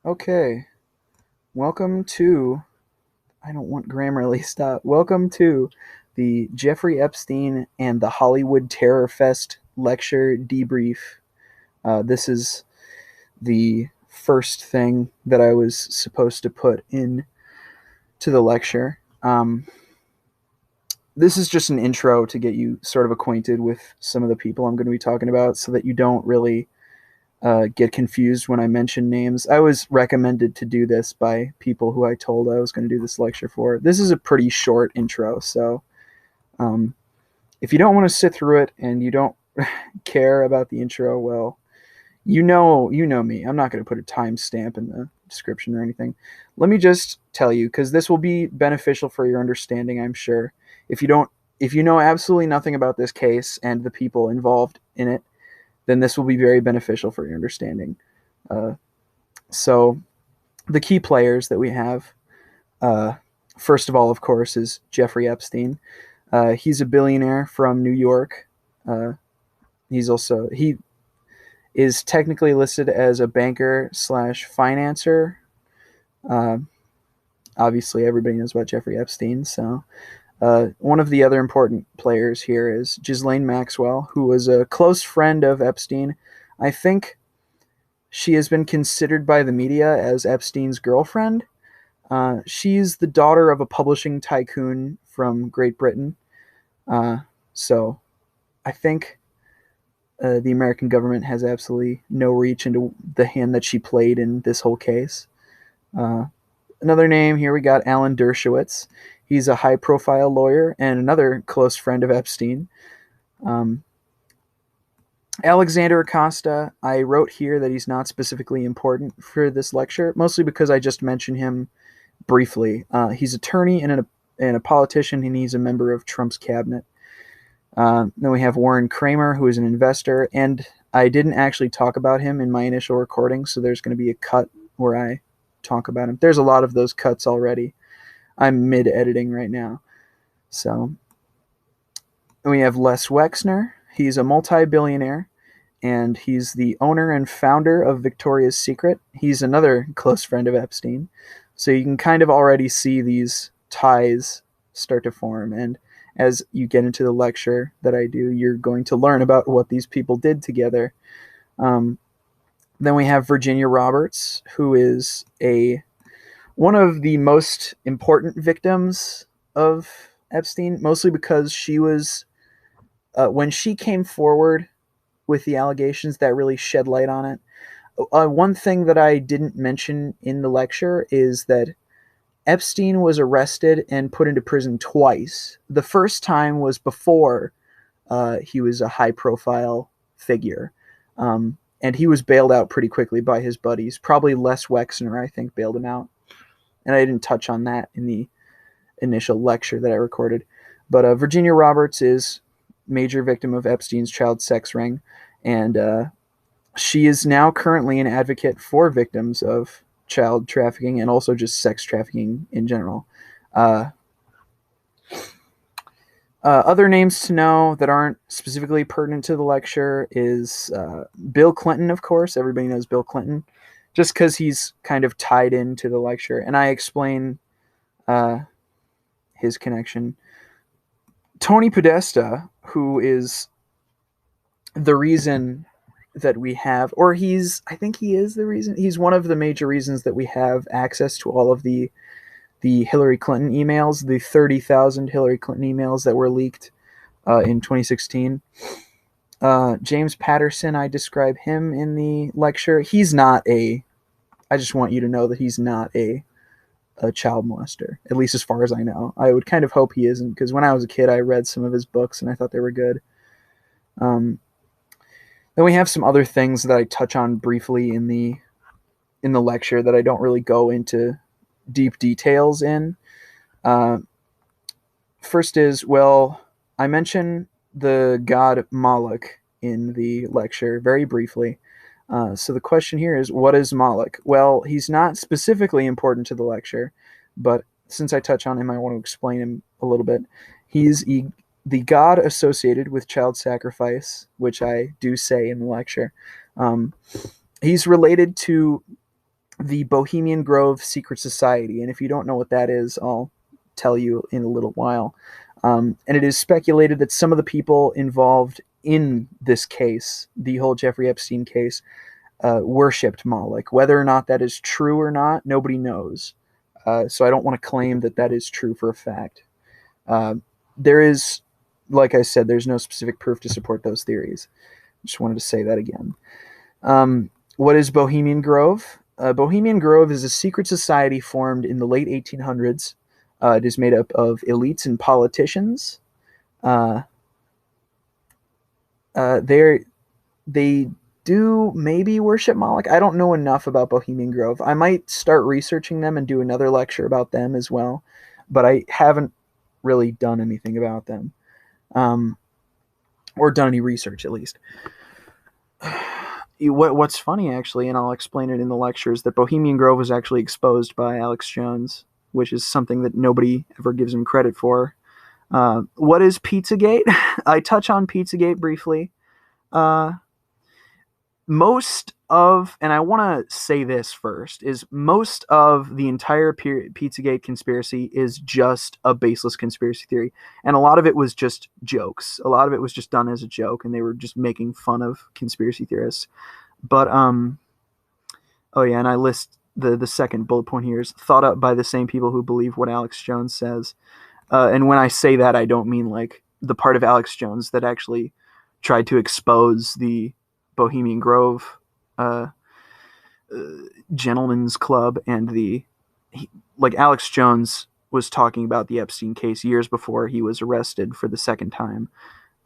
Okay, welcome to. I don't want Grammarly. Stop. Welcome to the Jeffrey Epstein and the Hollywood Terror Fest lecture debrief. This is the first thing that I was supposed to put in to the lecture. This is just an intro to get you sort of acquainted with some of the people I'm going to be talking about, so that you don't really get confused when I mention names. I was recommended to do this by people who I told I was going to do this lecture for. This is a pretty short intro, so um, if you don't want to sit through it and you don't care about the intro, well, you know me. I'm not going to put a timestamp in the description or anything. Let me just tell you, because this will be beneficial for your understanding, I'm sure. If you don't, if you know absolutely nothing about this case and the people involved in it, then this will be very beneficial for your understanding. Uh, so, the key players that we have, uh, first of all, of course, is Jeffrey Epstein. He's a billionaire from New York. He is technically listed as a banker slash financer. Uh, Obviously, everybody knows about Jeffrey Epstein. So, one of the other important players here is Ghislaine Maxwell, who was a close friend of Epstein. I think she has been considered by the media as Epstein's girlfriend. She's the daughter of a publishing tycoon from Great Britain. Uh, so I think the American government has absolutely no reach into the hand that she played in this whole case. Uh, Another name here, we got Alan Dershowitz. He's a high profile lawyer and another close friend of Epstein. Um, Alexander Acosta, I wrote here that he's not specifically important for this lecture, mostly because I just mentioned him briefly. He's an attorney and a politician, and he's a member of Trump's cabinet. Then we have Warren Kramer, who is an investor, and I didn't actually talk about him in my initial recording, so there's going to be a cut where I talk about him. There's a lot of those cuts already. I'm mid-editing right now. So, and we have Les Wexner. He's a multi-billionaire, and he's the owner and founder of Victoria's Secret. He's another close friend of Epstein. So you can kind of already see these ties start to form. And as you get into the lecture that I do, you're going to learn about what these people did together. Um, then we have Virginia Roberts, who is one of the most important victims of Epstein, mostly because she was, when she came forward with the allegations, that really shed light on it. One thing that I didn't mention in the lecture is that Epstein was arrested and put into prison twice. The first time was before he was a high profile figure. And he was bailed out pretty quickly by his buddies. Probably Les Wexner, I think, bailed him out. And I didn't touch on that in the initial lecture that I recorded. But Virginia Roberts is major victim of Epstein's child sex ring, and she is now currently an advocate for victims of child trafficking and also just sex trafficking in general. Uh, Other names to know that aren't specifically pertinent to the lecture is Bill Clinton, of course. Everybody knows Bill Clinton, just because he's kind of tied into the lecture, and I explain uh, his connection. Tony Podesta, who is the reason that we have, or I think he is the reason, he's one of the major reasons that we have access to all of the Hillary Clinton emails, the 30,000 Hillary Clinton emails that were leaked in 2016. James Patterson, I describe him in the lecture. I just want you to know that he's not a child molester, at least as far as I know. I would kind of hope he isn't, because when I was a kid, I read some of his books and I thought they were good. Then we have some other things that I touch on briefly in the lecture that I don't really go into deep details in. First is, well, I mention the god Moloch in the lecture very briefly. So the question here is, what is Moloch? Well, he's not specifically important to the lecture, but since I touch on him, I want to explain him a little bit. He's the god associated with child sacrifice, which I do say in the lecture. He's related to the Bohemian Grove Secret Society. And if you don't know what that is, I'll tell you in a little while. And it is speculated that some of the people involved in this case, the whole Jeffrey Epstein case, worshipped Moloch. Whether or not that is true or not, nobody knows. So I don't want to claim that that is true for a fact. There is, like I said, there's no specific proof to support those theories. Just wanted to say that again. What is Bohemian Grove? Bohemian Grove is a secret society formed in the late 1800s. It is made up of elites and politicians. They do maybe worship Moloch. I don't know enough about Bohemian Grove. I might start researching them and do another lecture about them as well, but I haven't really done anything about them, or done any research at least. What's funny, actually, and I'll explain it in the lecture, is that Bohemian Grove was actually exposed by Alex Jones, which is something that nobody ever gives him credit for. What is Pizzagate? I touch on Pizzagate briefly. Most of, and I want to say this first, is most of the entire Pizzagate conspiracy is just a baseless conspiracy theory. And a lot of it was just jokes. A lot of it was just done as a joke, and they were just making fun of conspiracy theorists. But, oh yeah, and I list the second bullet point here is thought up by the same people who believe what Alex Jones says. And when I say that, I don't mean like the part of Alex Jones that actually tried to expose the Bohemian Grove Gentlemen's Club and like Alex Jones was talking about the Epstein case years before he was arrested for the second time.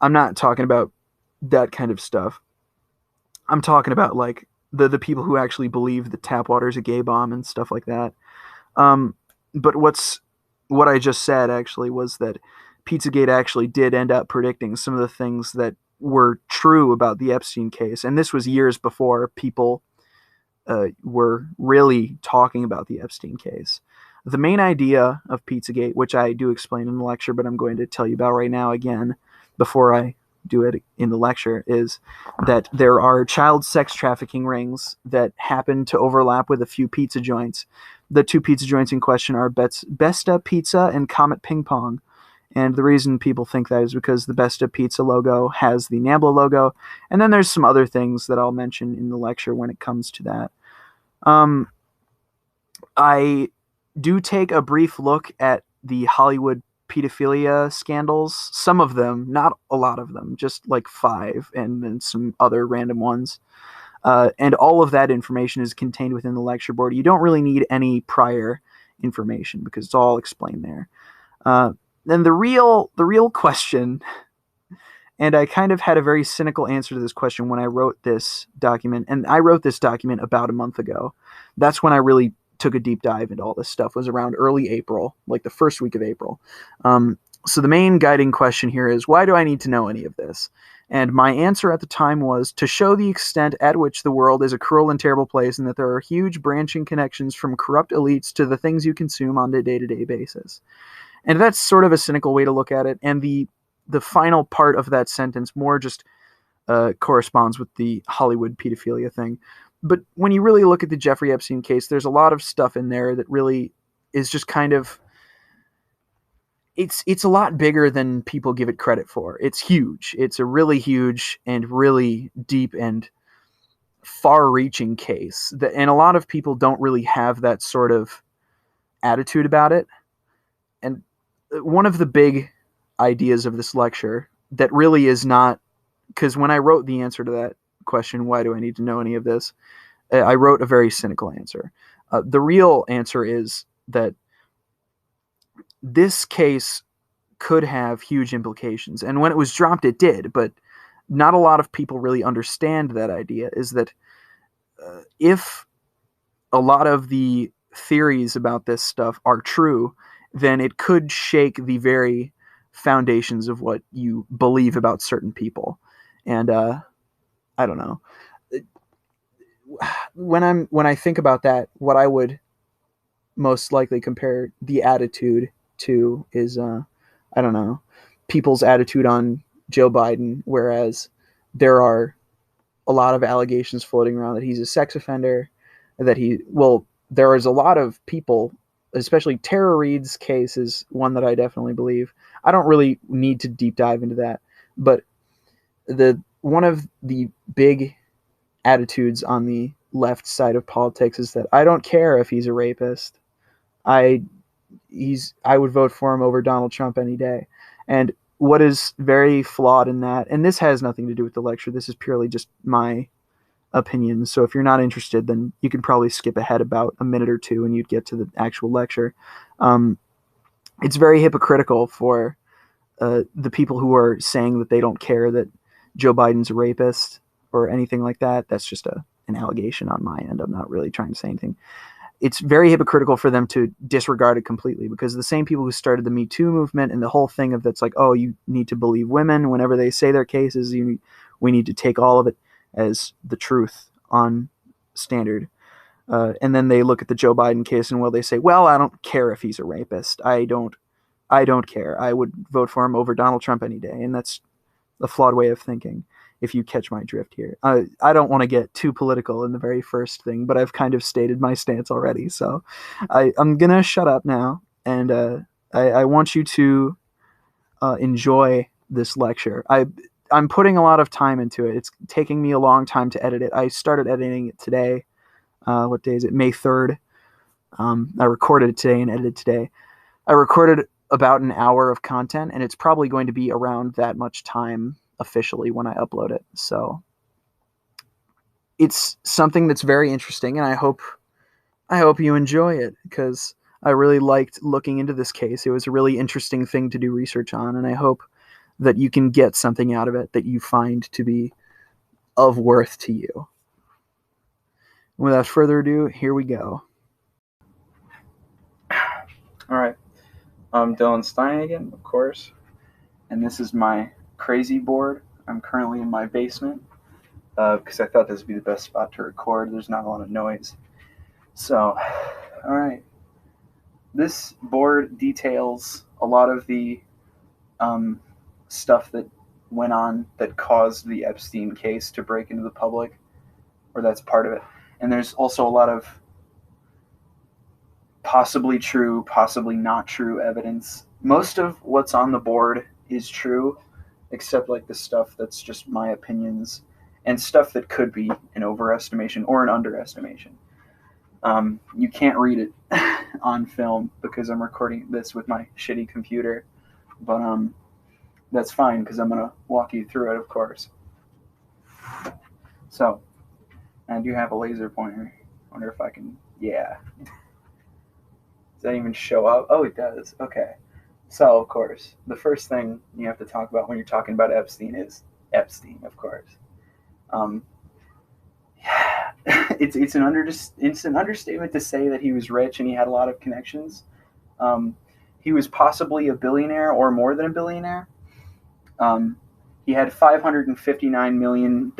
I'm not talking about that kind of stuff. I'm talking about like the people who actually believe that tap water is a gay bomb and stuff like that. But what I just said actually was that Pizzagate actually did end up predicting some of the things that were true about the Epstein case. And this was years before people were really talking about the Epstein case. The main idea of Pizzagate, which I do explain in the lecture, but I'm going to tell you about right now again before I do it in the lecture, is that there are child sex trafficking rings that happen to overlap with a few pizza joints. The two pizza joints in question are Besta Pizza and Comet Ping Pong. And the reason people think that is because the Besta Pizza logo has the NAMBLA logo. And then there's some other things that I'll mention in the lecture when it comes to that. I do take a brief look at the Hollywood pedophilia scandals. Some of them, not a lot of them, just like 5, and then some other random ones. And all of that information is contained within the lecture board. You don't really need any prior information because it's all explained there. Then the real question, and I kind of had a very cynical answer to this question when I wrote this document, and I wrote this document about a month ago. That's when I really took a deep dive into all this stuff, was around early April, like the first week of April. So the main guiding question here is, why do I need to know any of this? And my answer at the time was to show the extent at which the world is a cruel and terrible place, and that there are huge branching connections from corrupt elites to the things you consume on a day-to-day basis. And that's sort of a cynical way to look at it. And the final part of that sentence more just corresponds with the Hollywood pedophilia thing. But when you really look at the Jeffrey Epstein case, there's a lot of stuff in there that really is just kind of, it's a lot bigger than people give it credit for. It's huge. It's a really huge and really deep and far-reaching case. And a lot of people don't really have that sort of attitude about it. And one of the big ideas of this lecture that really is not, because when I wrote the answer to that question, why do I need to know any of this? I wrote a very cynical answer. The real answer is that this case could have huge implications. And when it was dropped, it did, but not a lot of people really understand that idea, is that if a lot of the theories about this stuff are true, then it could shake the very foundations of what you believe about certain people. And I don't know. When I think about that, what I would most likely compare the attitude to is I don't know, people's attitude on Joe Biden, whereas there are a lot of allegations floating around that he's a sex offender. that there is a lot of people, especially Tara Reid's case is one that I definitely believe. I don't really need to deep dive into that, but the one of the big attitudes on the left side of politics is that I don't care if he's a rapist. I I would vote for him over Donald Trump any day. And what is very flawed in that, and this has nothing to do with the lecture, this is purely just my opinions. So if you're not interested, then you can probably skip ahead about a minute or two and you'd get to the actual lecture. Um, it's very hypocritical for the people who are saying that they don't care that Joe Biden's a rapist or anything like that. That's just an allegation on my end. I'm not really trying to say anything. It's very hypocritical for them to disregard it completely, because the same people who started the Me Too movement and the whole thing of that's like, oh, you need to believe women whenever they say their cases. We need to take all of it as the truth on standard. And then they look at the Joe Biden case and they say, well, I don't care if he's a rapist. I don't care. I would vote for him over Donald Trump any day. And that's a flawed way of thinking, if you catch my drift here. I don't want to get too political in the very first thing, but I've kind of stated my stance already. So I'm going to shut up now. And I want you to enjoy this lecture. I'm putting a lot of time into it. It's taking me a long time to edit it. I started editing it today. What day is it? May 3rd. I recorded it today and edited today. I recorded about an hour of content, and it's probably going to be around that much time officially when I upload it. So it's something that's very interesting, and I hope you enjoy it, because I really liked looking into this case. It was a really interesting thing to do research on, and I hope that you can get something out of it that you find to be of worth to you. Without further ado, here we go. All right. I'm Dylan Stein again, of course, and this is my crazy board. I'm currently in my basement because I thought this would be the best spot to record. There's not a lot of noise. So, all right. This board details a lot of the stuff that went on that caused the Epstein case to break into the public, or that's part of it. And there's also a lot of possibly true, possibly not true evidence. Most of what's on the board is true, except like the stuff that's just my opinions and stuff that could be an overestimation or an underestimation. You can't read it on film because I'm recording this with my shitty computer, but that's fine because I'm going to walk you through it, of course. So, I do have a laser pointer. I wonder if I can, yeah. Does that even show up? Oh, it does. Okay. So, of course, the first thing you have to talk about when you're talking about Epstein is Epstein, of course. It's an understatement to say that he was rich and he had a lot of connections. He was possibly a billionaire or more than a billionaire. He had $559 million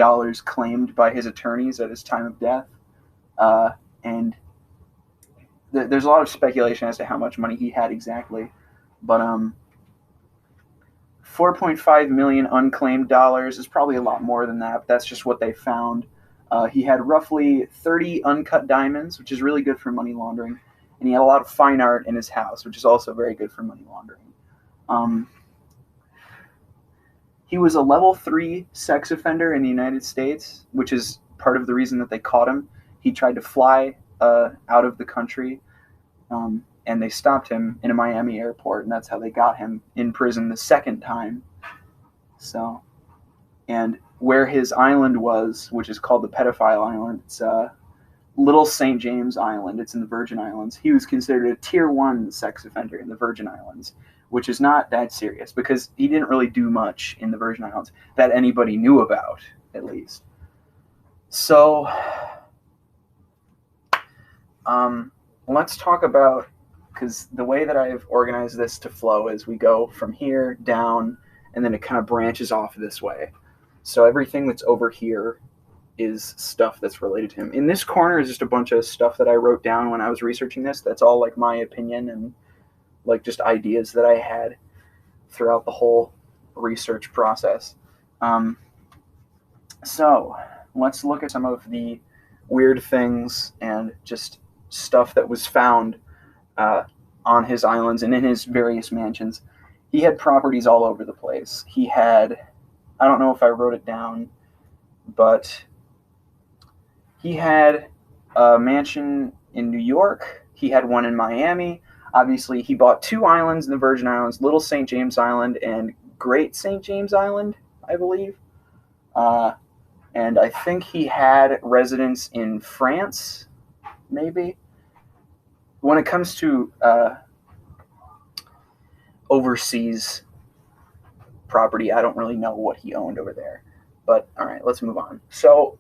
claimed by his attorneys at his time of death. And there's a lot of speculation as to how much money he had exactly. But $4.5 million unclaimed dollars is probably a lot more than that, but that's just what they found. He had roughly 30 uncut diamonds, which is really good for money laundering. And he had a lot of fine art in his house, which is also very good for money laundering. He was a level 3 sex offender in the United States, which is part of the reason that they caught him. He tried to fly out of the country, and they stopped him in a Miami airport, and that's how they got him in prison the second time. So, and where his island was, which is called the Pedophile Island, it's Little St. James Island. It's in the Virgin Islands. He was considered a tier 1 sex offender in the Virgin Islands, which is not that serious because he didn't really do much in the Virgin Islands that anybody knew about, at least. So, let's talk about, because the way that I've organized this to flow is we go from here down, and then it kind of branches off this way. So everything that's over here is stuff that's related to him. In this corner is just a bunch of stuff that I wrote down when I was researching this. That's all like my opinion and like just ideas that I had throughout the whole research process. So let's look at some of the weird things and just stuff that was found uh, on his islands and in his various mansions. He had properties all over the place. He had, I don't know if I wrote it down, but he had a mansion in New York. He had one in Miami. Obviously, he bought 2 islands in the Virgin Islands, Little St. James Island and Great St. James Island, I believe. And I think he had residence in France, maybe. When it comes to overseas property, I don't really know what he owned over there. But all right, let's move on. So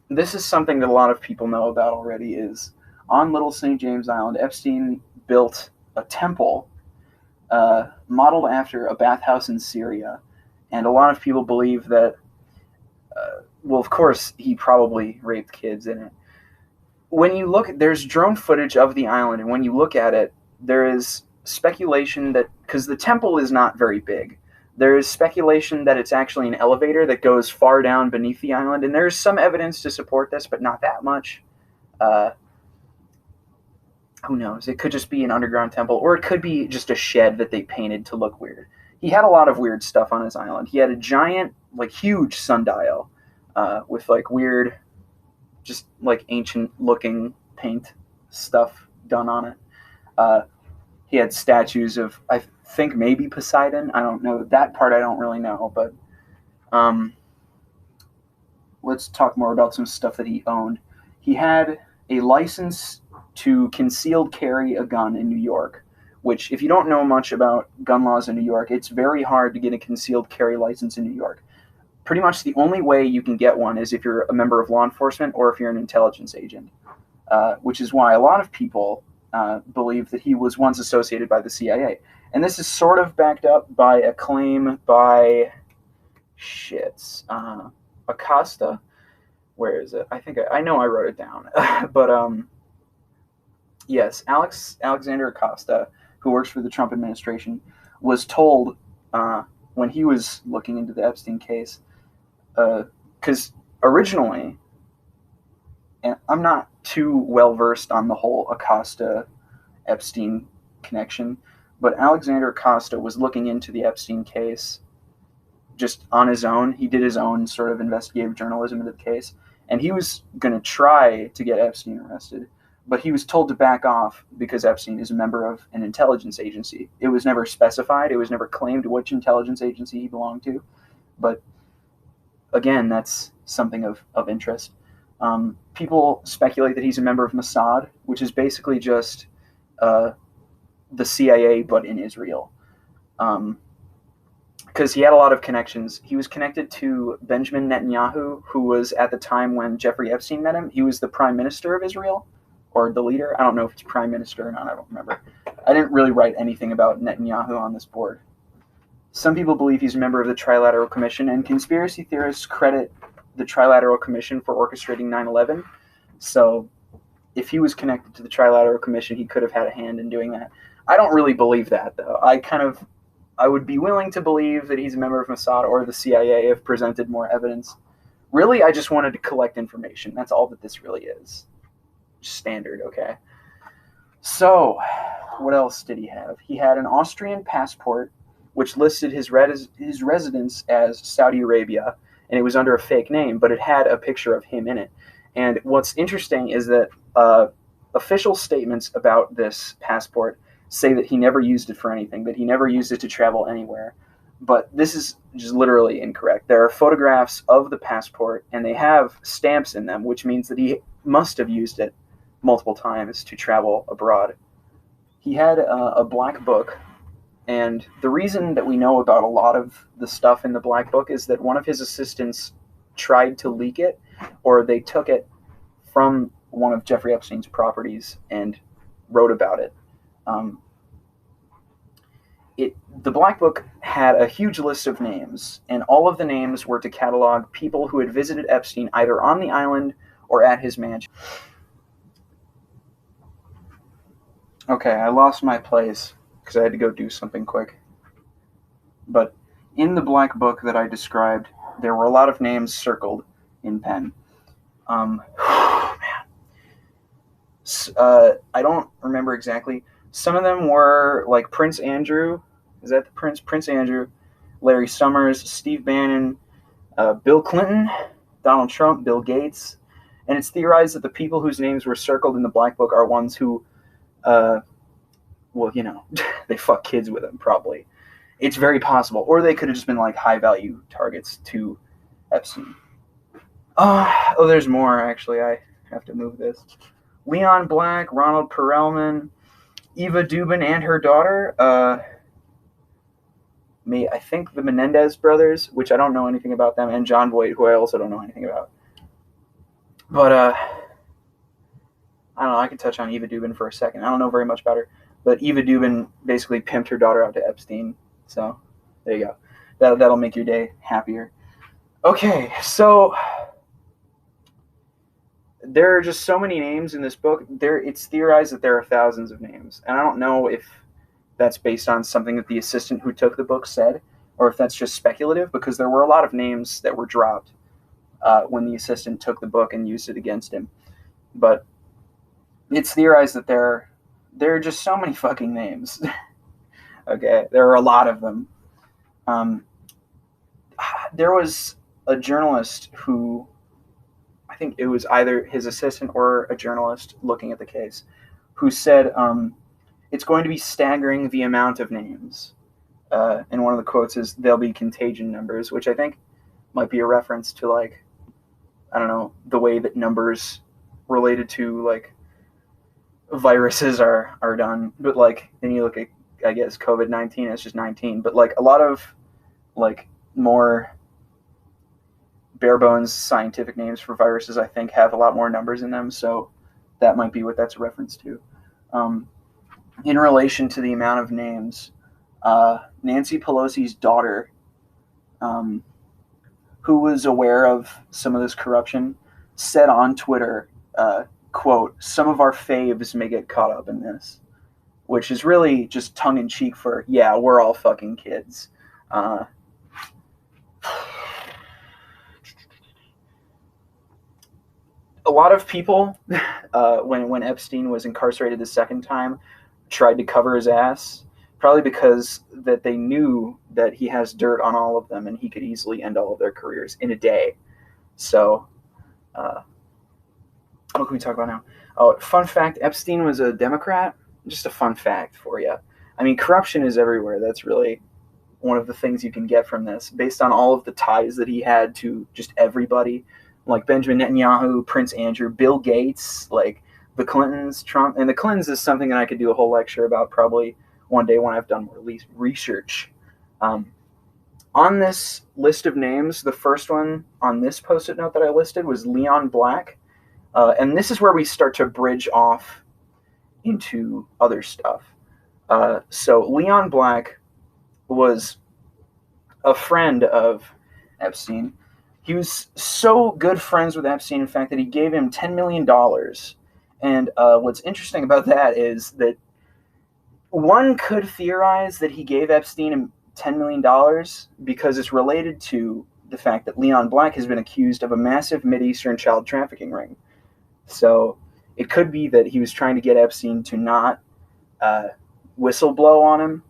this is something that a lot of people know about already, is on Little St. James Island, Epstein built a temple modeled after a bathhouse in Syria. And a lot of people believe that, well, of course, he probably raped kids in it. When you look, there's drone footage of the island, and when you look at it, there is speculation that, because the temple is not very big, there is speculation that it's actually an elevator that goes far down beneath the island, and there's some evidence to support this, but not that much. Who knows? It could just be an underground temple, or it could be just a shed that they painted to look weird. He had a lot of weird stuff on his island. He had a giant, like, huge sundial with, like, weird, just, like, ancient-looking paint stuff done on it. He had statues of, I think, maybe Poseidon. I don't know. That part I don't really know, but let's talk more about some stuff that he owned. He had a license to concealed carry a gun in New York, which, if you don't know much about gun laws in New York, it's very hard to get a concealed carry license in New York. Pretty much the only way you can get one is if you're a member of law enforcement or if you're an intelligence agent, which is why a lot of people believe that he was once associated by the CIA. And this is sort of backed up by a claim by, Acosta. Where is it? I think I know I wrote it down. But yes, Alexander Acosta, who works for the Trump administration, was told when he was looking into the Epstein case, because originally, and I'm not too well versed on the whole Acosta-Epstein connection, but Alexander Acosta was looking into the Epstein case just on his own. He did his own sort of investigative journalism into the case, and he was going to try to get Epstein arrested, but he was told to back off because Epstein is a member of an intelligence agency. It was never specified. It was never claimed which intelligence agency he belonged to, but again, that's something of interest. People speculate that he's a member of Mossad, which is basically just the CIA, but in Israel. Because he had a lot of connections. He was connected to Benjamin Netanyahu, who was, at the time when Jeffrey Epstein met him, he was the prime minister of Israel, or the leader. I don't know if it's prime minister or not. I don't remember. I didn't really write anything about Netanyahu on this board. Some people believe he's a member of the Trilateral Commission, and conspiracy theorists credit the Trilateral Commission for orchestrating 9/11. So if he was connected to the Trilateral Commission, he could have had a hand in doing that. I don't really believe that, though. I would be willing to believe that he's a member of Mossad or the CIA if presented more evidence. Really, I just wanted to collect information. That's all that this really is. Standard, okay? So, what else did he have? He had an Austrian passport, which listed his residence as Saudi Arabia, and it was under a fake name, but it had a picture of him in it. And what's interesting is that official statements about this passport say that he never used it for anything, that he never used it to travel anywhere. But this is just literally incorrect. There are photographs of the passport, and they have stamps in them, which means that he must have used it multiple times to travel abroad. He had a black book, and the reason that we know about a lot of the stuff in the black book is that one of his assistants tried to leak it, or they took it from one of Jeffrey Epstein's properties and wrote about it. The Black Book had a huge list of names, and all of the names were to catalog people who had visited Epstein either on the island or at his mansion. Okay, I lost my place because I had to go do something quick. But in the Black Book that I described, there were a lot of names circled in pen. Man, I don't remember exactly. Some of them were like Prince Andrew. Is that the Prince? Prince Andrew, Larry Summers, Steve Bannon, Bill Clinton, Donald Trump, Bill Gates. And it's theorized that the people whose names were circled in the Black Book are ones who, uh, well, they fuck kids with them, probably. It's very possible. Or they could have just been like high value targets to Epstein. There's more, actually. I have to move this. Leon Black, Ronald Perelman, Eva Dubin and her daughter, I think the Menendez brothers, which I don't know anything about them, and John Voight, who I also don't know anything about. But I don't know. I can touch on Eva Dubin for a second. I don't know very much about her, but Eva Dubin basically pimped her daughter out to Epstein. So there you go. That'll make your day happier. Okay, so there are just so many names in this book. It's theorized that there are thousands of names, and I don't know if that's based on something that the assistant who took the book said, or if that's just speculative, because there were a lot of names that were dropped when the assistant took the book and used it against him. But it's theorized that there are just so many fucking names. Okay, there are a lot of them. There was a journalist who, I think it was either his assistant or a journalist looking at the case, who said it's going to be staggering the amount of names. And one of the quotes is, "There'll be contagion numbers," which I think might be a reference to, like, I don't know, the way that numbers related to, like, viruses are done. But, like, then you look at, I guess, COVID-19, it's just 19. But, like, a lot of, like, more bare bones scientific names for viruses, I think, have a lot more numbers in them. So that might be what that's a reference to. In relation to the amount of names, Nancy Pelosi's daughter, who was aware of some of this corruption, said on Twitter, quote, "Some of our faves may get caught up in this," which is really just tongue-in-cheek for, yeah, we're all fucking kids. A lot of people, when Epstein was incarcerated the second time, tried to cover his ass, probably because that they knew that he has dirt on all of them and he could easily end all of their careers in a day. So, what can we talk about now? Oh, fun fact, Epstein was a Democrat. Just a fun fact for you. I mean, corruption is everywhere. That's really one of the things you can get from this, based on all of the ties that he had to just everybody, like Benjamin Netanyahu, Prince Andrew, Bill Gates, like the Clintons, Trump. And the Clintons is something that I could do a whole lecture about probably one day when I've done more research. On this list of names, the first one on this post-it note that I listed was Leon Black. And this is where we start to bridge off into other stuff. So Leon Black was a friend of Epstein. He was so good friends with Epstein, in fact, that he gave him $10 million. And what's interesting about that is that one could theorize that he gave Epstein $10 million because it's related to the fact that Leon Black has been accused of a massive Mideastern child trafficking ring. So it could be that he was trying to get Epstein to not whistleblow on him.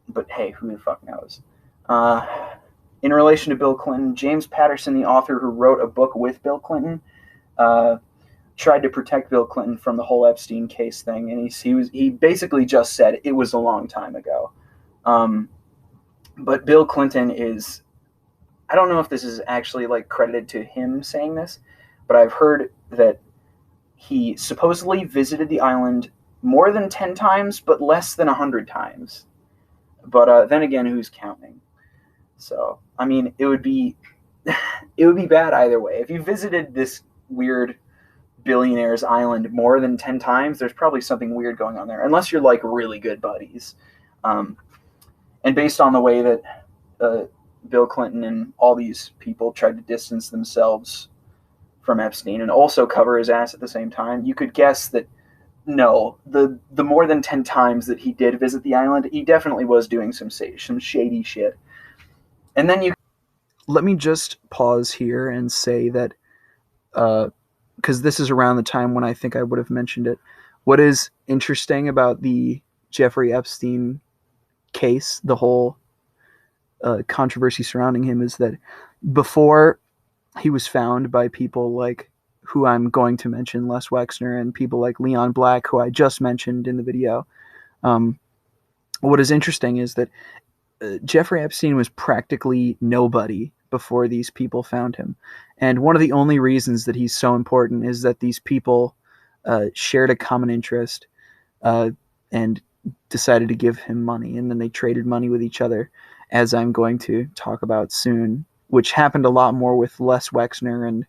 But hey, who the fuck knows? In relation to Bill Clinton, James Patterson, the author who wrote a book with Bill Clinton, tried to protect Bill Clinton from the whole Epstein case thing, and he basically just said it was a long time ago. But Bill Clinton is, I don't know if this is actually like credited to him saying this, but I've heard that he supposedly visited the island more than 10 times, but less than 100 times. But then again, who's counting? So, I mean, it would be bad either way. If you visited this weird billionaire's island more than 10 times, there's probably something weird going on there, unless you're like really good buddies. And based on the way that Bill Clinton and all these people tried to distance themselves from Epstein and also cover his ass at the same time, you could guess that no, the more than 10 times that he did visit the island, he definitely was doing some shady shit. And then let me just pause here and say that because this is around the time when I think I would have mentioned it. What is interesting about the Jeffrey Epstein case, the whole controversy surrounding him, is that before he was found by people like who I'm going to mention, Les Wexner, and people like Leon Black, who I just mentioned in the video. Um, what is interesting is that Jeffrey Epstein was practically nobody before these people found him. And one of the only reasons that he's so important is that these people shared a common interest and decided to give him money. And then they traded money with each other, as I'm going to talk about soon, which happened a lot more with Les Wexner and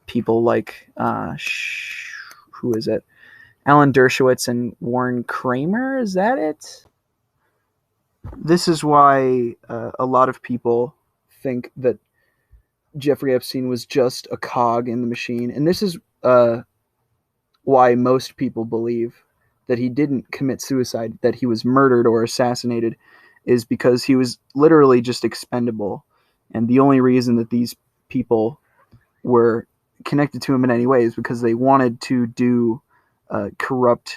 people like, who is it? Alan Dershowitz and Warren Kramer. Is that it? This is why a lot of people think that Jeffrey Epstein was just a cog in the machine. And this is why most people believe that he didn't commit suicide, that he was murdered or assassinated, is because he was literally just expendable. And the only reason that these people were connected to him in any way is because they wanted to do corrupt,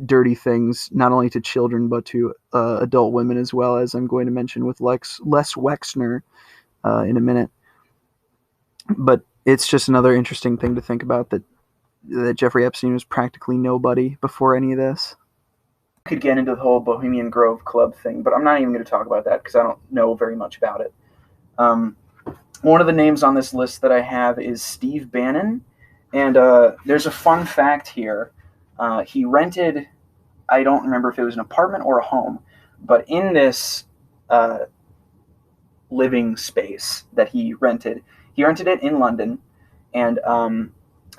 dirty things, not only to children, but to adult women as well, as I'm going to mention with Les Wexner in a minute. But it's just another interesting thing to think about, that Jeffrey Epstein was practically nobody before any of this. I could get into the whole Bohemian Grove Club thing, but I'm not even going to talk about that because I don't know very much about it. One of the names on this list that I have is Steve Bannon, and there's a fun fact here. He rented, I don't remember if it was an apartment or a home, but in this living space that he rented it in London, and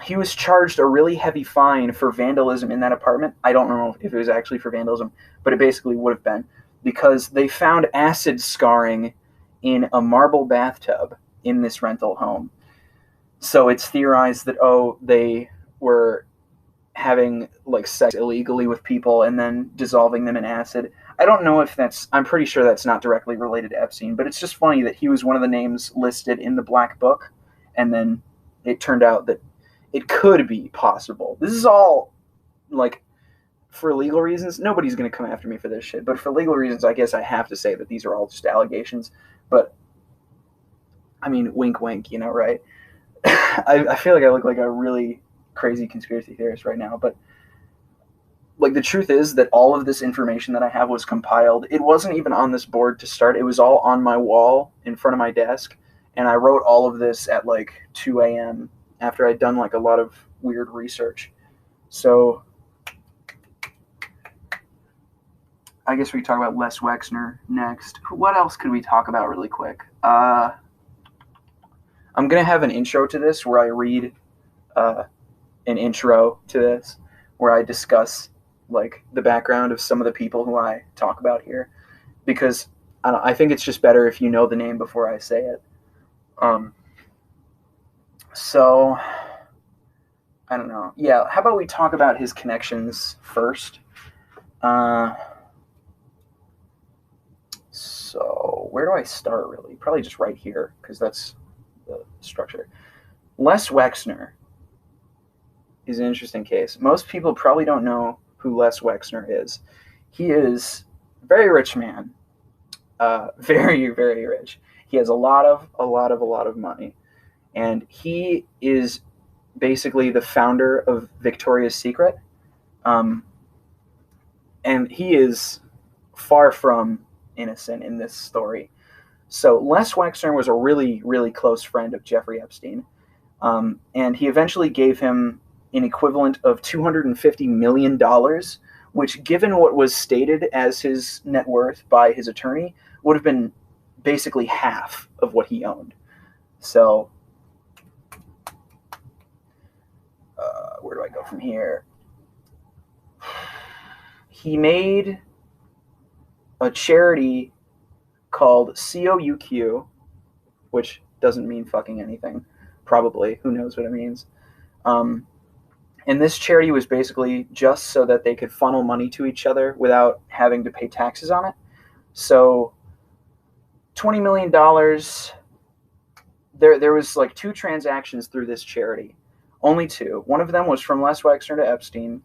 he was charged a really heavy fine for vandalism in that apartment. I don't know if it was actually for vandalism, but it basically would have been, because they found acid scarring in a marble bathtub in this rental home. So it's theorized that, they were having like sex illegally with people and then dissolving them in acid. I don't know if I'm pretty sure that's not directly related to Epstein, but it's just funny that he was one of the names listed in the Black Book, and then it turned out that it could be possible. This is all, like, for legal reasons. Nobody's going to come after me for this shit, but for legal reasons, I guess I have to say that these are all just allegations. But, I mean, wink, wink, right? I feel like I look like a really crazy conspiracy theorist right now, but like the truth is that all of this information that I have was compiled. It wasn't even on this board to start. It was all on my wall in front of my desk, and I wrote all of this at like 2 a.m. after I'd done like a lot of weird research. So I guess we can talk about Les Wexner next. What else could we talk about really quick? I'm going to have an intro to this where I read an intro to this where I discuss like the background of some of the people who I talk about here, because I think it's just better if you know the name before I say it. So I don't know. Yeah, how about we talk about his connections first? So where do I start, really? Probably just right here, because that's the structure. Les Wexner is an interesting case. Most people probably don't know who Les Wexner is. He is a very rich man. Very, very rich. He has a lot of money. And he is basically the founder of Victoria's Secret. And he is far from innocent in this story. So Les Wexner was a really, really close friend of Jeffrey Epstein. And he eventually gave him an equivalent of $250 million, which, given what was stated as his net worth by his attorney, would have been basically half of what he owned. So, where do I go from here? He made a charity called COUQ, which doesn't mean fucking anything. Probably. Who knows what it means? And this charity was basically just so that they could funnel money to each other without having to pay taxes on it. So $20 million, there was like 2 transactions through this charity. Only two. One of them was from Les Wexner to Epstein,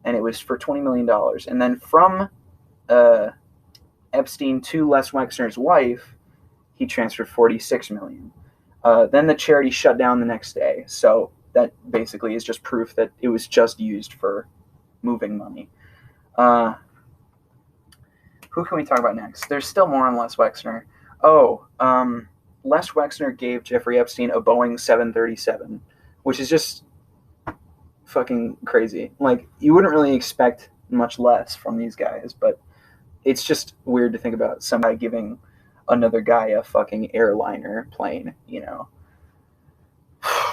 and it was for $20 million. And then from Epstein to Les Wexner's wife, he transferred $46 million. Then the charity shut down the next day. So that basically is just proof that it was just used for moving money. Who can we talk about next? There's still more on Les Wexner. Les Wexner gave Jeffrey Epstein a Boeing 737, which is just fucking crazy. Like, you wouldn't really expect much less from these guys, but it's just weird to think about somebody giving another guy a fucking airliner plane, you know.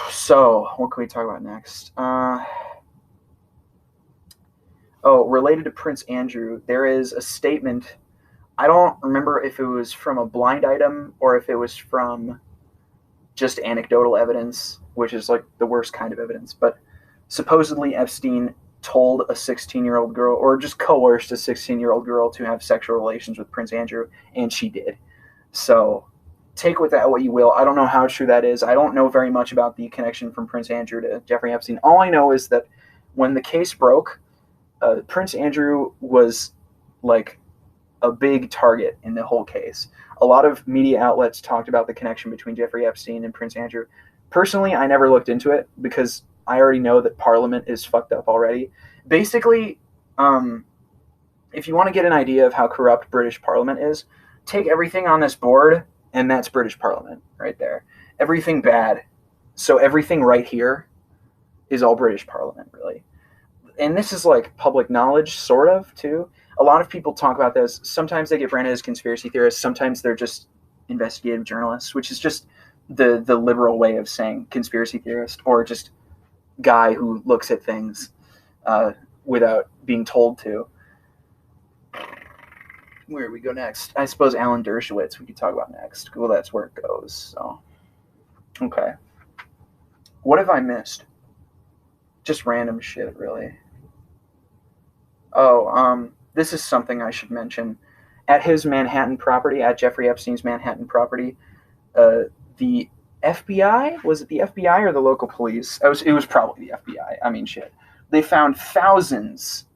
So, what can we talk about next? Related to Prince Andrew, there is a statement. I don't remember if it was from a blind item or if it was from just anecdotal evidence, which is like the worst kind of evidence. But supposedly Epstein told a 16-year-old girl, or just coerced a 16-year-old girl to have sexual relations with Prince Andrew, and she did. So take with that what you will. I don't know how true that is. I don't know very much about the connection from Prince Andrew to Jeffrey Epstein. All I know is that when the case broke, Prince Andrew was like a big target in the whole case. A lot of media outlets talked about the connection between Jeffrey Epstein and Prince Andrew. Personally, I never looked into it because I already know that Parliament is fucked up already. Basically, if you want to get an idea of how corrupt British Parliament is, take everything on this board, and that's British Parliament right there. Everything bad. So everything right here is all British Parliament, really. And this is like public knowledge, sort of, too. A lot of people talk about this. Sometimes they get branded as conspiracy theorists. Sometimes they're just investigative journalists, which is just the liberal way of saying conspiracy theorist, or just guy who looks at things without being told to. Where do we go next? I suppose Alan Dershowitz we could talk about next. Well, that's where it goes. So, okay. What have I missed? Just random shit, really. This is something I should mention. At his Manhattan property, at Jeffrey Epstein's Manhattan property, the FBI, was it the FBI or the local police? It was probably the FBI. I mean, shit. They found thousands,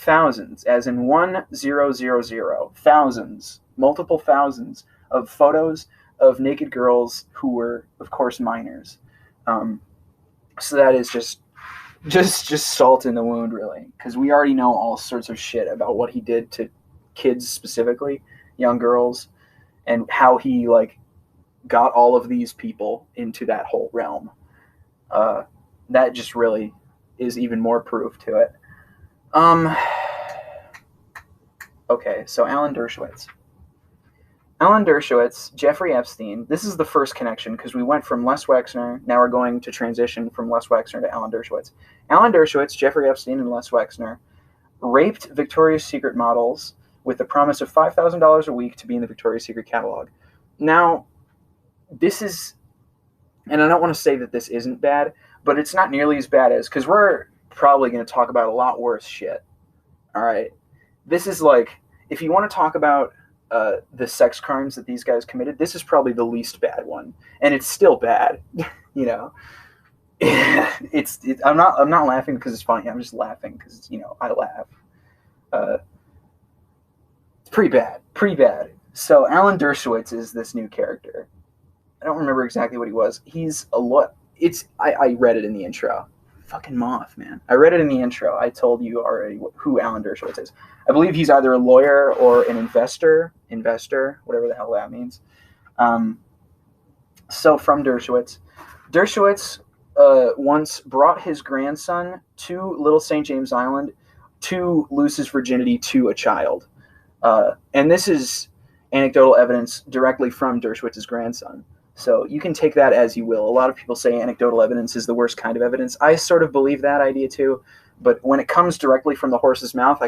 as in 1000, thousands, multiple thousands of photos of naked girls who were, of course, minors. So that is just salt in the wound, really, because we already know all sorts of shit about what he did to kids, specifically young girls, and how he like got all of these people into that whole realm. That just really is even more proof to it. Okay, so Alan Dershowitz, Jeffrey Epstein. This is the first connection because we went from Les Wexner. Now we're going to transition from Les Wexner to Alan Dershowitz. Alan Dershowitz, Jeffrey Epstein, and Les Wexner raped Victoria's Secret models with the promise of $5,000 a week to be in the Victoria's Secret catalog. Now, this is, and I don't want to say that this isn't bad, but it's not nearly as bad as, because we're probably going to talk about a lot worse shit. All right? This is like, if you want to talk about the sex crimes that these guys committed, this is probably the least bad one, and it's still bad. You know, I'm not laughing because it's funny. I'm just laughing because I laugh. It's pretty bad. So Alan Dershowitz is this new character. I don't remember exactly what he was. He's a lot. I read it in the intro. Fucking moth, man. I read it in the intro. I told you already who Alan Dershowitz is. I believe he's either a lawyer or an investor, whatever the hell that means. So from Dershowitz once brought his grandson to Little St. James Island to lose his virginity to a child. And this is anecdotal evidence directly from Dershowitz's grandson. So you can take that as you will. A lot of people say anecdotal evidence is the worst kind of evidence. I sort of believe that idea too. But when it comes directly from the horse's mouth,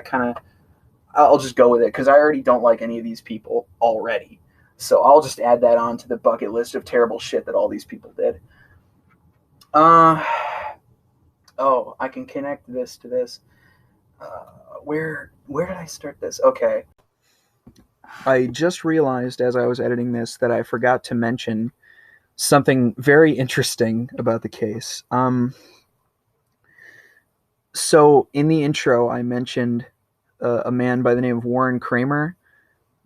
I'll just go with it because I already don't like any of these people already. So I'll just add that on to the bucket list of terrible shit that all these people did. I can connect this to this. Where did I start this? Okay. I just realized as I was editing this that I forgot to mention something very interesting about the case. So in the intro, I mentioned a man by the name of Warren Kramer.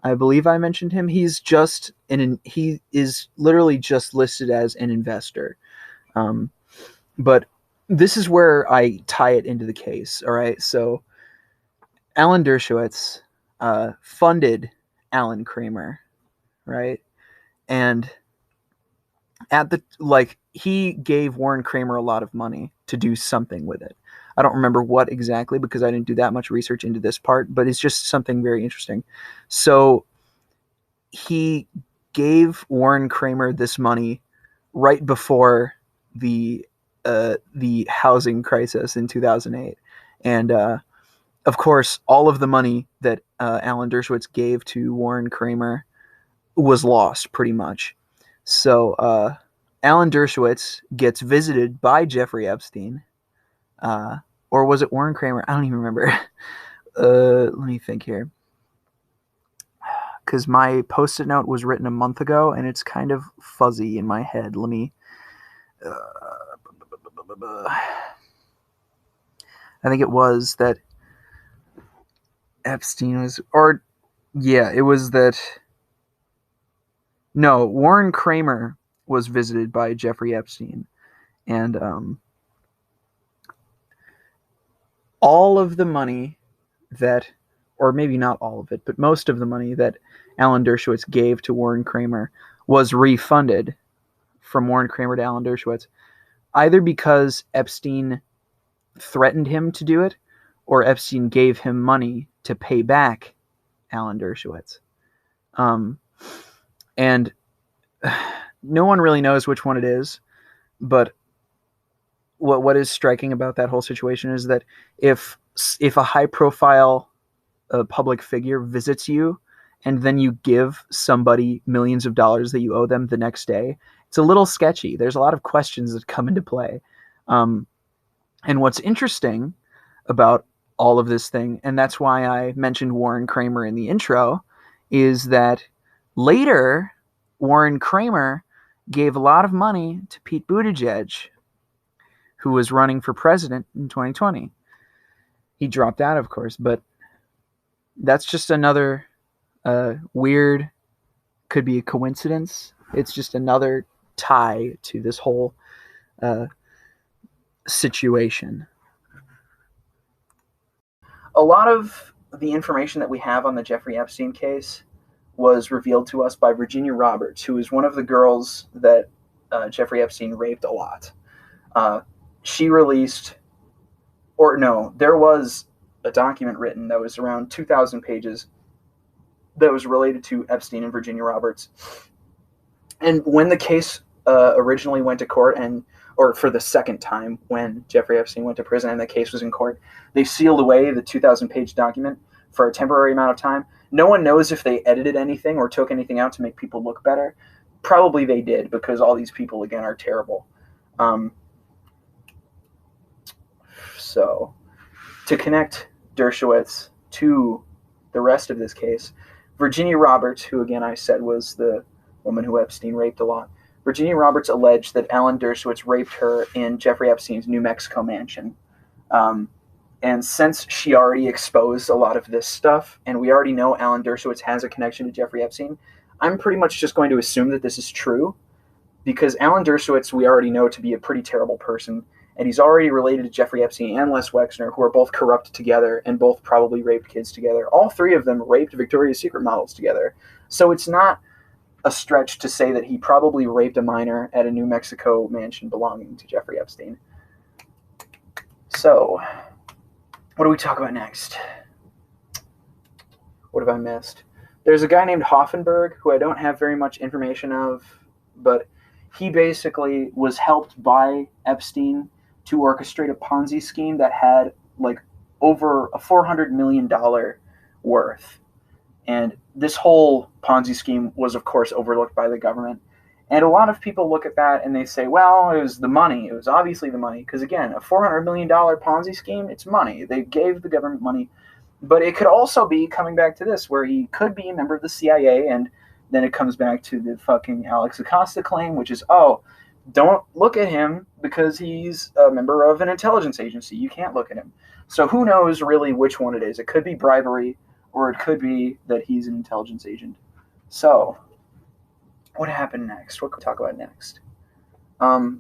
I believe I mentioned him. He is literally just listed as an investor. Um, but this is where I tie it into the case. All right. So Alan Dershowitz funded Alan Kramer, right? And he gave Warren Kramer a lot of money to do something with it. I don't remember what exactly because I didn't do that much research into this part, but it's just something very interesting. So he gave Warren Kramer this money right before the housing crisis in 2008, and of course, all of the money that Alan Dershowitz gave to Warren Kramer was lost pretty much. So Alan Dershowitz gets visited by Jeffrey Epstein, uh, or was it Warren Kramer? I don't even remember. Let me think here, because my post-it note was written a month ago and it's kind of fuzzy in my head. Let me. I think it was that Epstein was, or yeah, it was that. No, Warren Kramer was visited by Jeffrey Epstein, and all of the money that, or maybe not all of it, but most of the money that Alan Dershowitz gave to Warren Kramer was refunded from Warren Kramer to Alan Dershowitz, either because Epstein threatened him to do it, or Epstein gave him money to pay back Alan Dershowitz. And no one really knows which one it is, but what is striking about that whole situation is that if a high profile public figure visits you and then you give somebody millions of dollars that you owe them the next day, it's a little sketchy. There's a lot of questions that come into play. And what's interesting about all of this thing, and that's why I mentioned Warren Kramer in the intro, is that later Warren Kramer gave a lot of money to Pete Buttigieg, who was running for president in 2020. He dropped out, of course, but that's just another weird, could be a coincidence. It's just another tie to this whole situation. A lot of the information that we have on the Jeffrey Epstein case was revealed to us by Virginia Roberts, who is one of the girls that Jeffrey Epstein raped a lot. She released, or no, there was a document written that was around 2,000 pages that was related to Epstein and Virginia Roberts. And when the case originally went to court, or for the second time when Jeffrey Epstein went to prison and the case was in court, they sealed away the 2,000-page document for a temporary amount of time. No one knows if they edited anything or took anything out to make people look better. Probably they did, because all these people, again, are terrible. So, to connect Dershowitz to the rest of this case, Virginia Roberts, who again I said was the woman who Epstein raped a lot, Virginia Roberts alleged that Alan Dershowitz raped her in Jeffrey Epstein's New Mexico mansion. And since she already exposed a lot of this stuff, and we already know Alan Dershowitz has a connection to Jeffrey Epstein, I'm pretty much just going to assume that this is true, because Alan Dershowitz we already know to be a pretty terrible person, and he's already related to Jeffrey Epstein and Les Wexner, who are both corrupt together and both probably raped kids together. All three of them raped Victoria's Secret models together. So it's not a stretch to say that he probably raped a minor at a New Mexico mansion belonging to Jeffrey Epstein. So, what do we talk about next? What have I missed? There's a guy named Hoffenberg who I don't have very much information of, but he basically was helped by Epstein to orchestrate a Ponzi scheme that had like over a $400 million worth. And this whole Ponzi scheme was, of course, overlooked by the government. And a lot of people look at that and they say, well, it was the money. It was obviously the money. Because, again, a $400 million Ponzi scheme, it's money. They gave the government money. But it could also be coming back to this, where he could be a member of the CIA, and then it comes back to the fucking Alex Acosta claim, which is, oh, don't look at him because he's a member of an intelligence agency. You can't look at him. So who knows really which one it is? It could be bribery, or it could be that he's an intelligence agent. So, what happened next? What can we talk about next?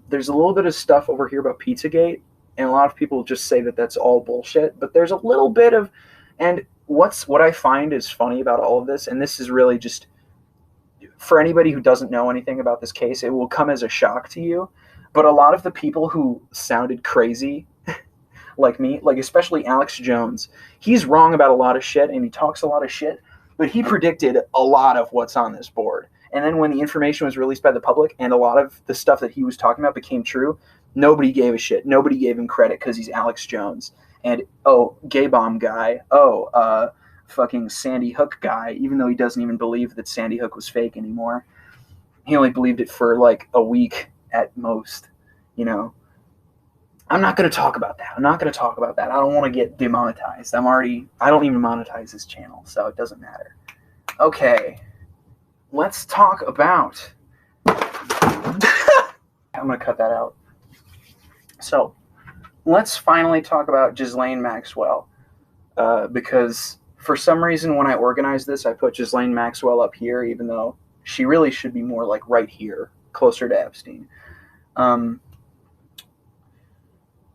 There's a little bit of stuff over here about Pizzagate, and a lot of people just say that that's all bullshit. But there's a little bit of, and what I find is funny about all of this, and this is really just for anybody who doesn't know anything about this case, it will come as a shock to you. But a lot of the people who sounded crazy, like me, like especially Alex Jones, he's wrong about a lot of shit and he talks a lot of shit, but he predicted a lot of what's on this board. And then when the information was released by the public and a lot of the stuff that he was talking about became true, nobody gave a shit. Nobody gave him credit because he's Alex Jones. And, oh, gay bomb guy. Oh, fucking Sandy Hook guy, even though he doesn't even believe that Sandy Hook was fake anymore. He only believed it for like a week at most, you know. I'm not going to talk about that. I don't want to get demonetized. I don't even monetize this channel, so it doesn't matter. Okay, let's talk about... I'm going to cut that out. So, let's finally talk about Ghislaine Maxwell, because for some reason when I organized this, I put Ghislaine Maxwell up here, even though she really should be more like right here, closer to Epstein.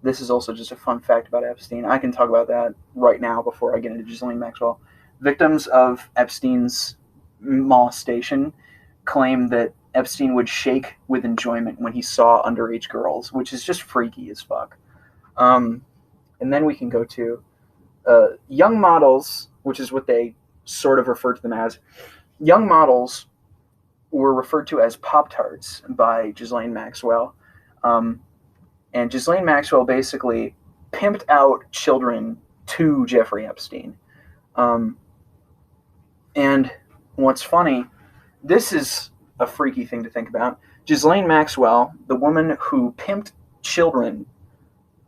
This is also just a fun fact about Epstein. I can talk about that right now before I get into Ghislaine Maxwell. Victims of Epstein's molestation claim that Epstein would shake with enjoyment when he saw underage girls, which is just freaky as fuck. And then we can go to young models, which is what they sort of refer to them as. Young models were referred to as Pop-Tarts by Ghislaine Maxwell. And Ghislaine Maxwell basically pimped out children to Jeffrey Epstein. And what's funny, this is a freaky thing to think about. Ghislaine Maxwell, the woman who pimped children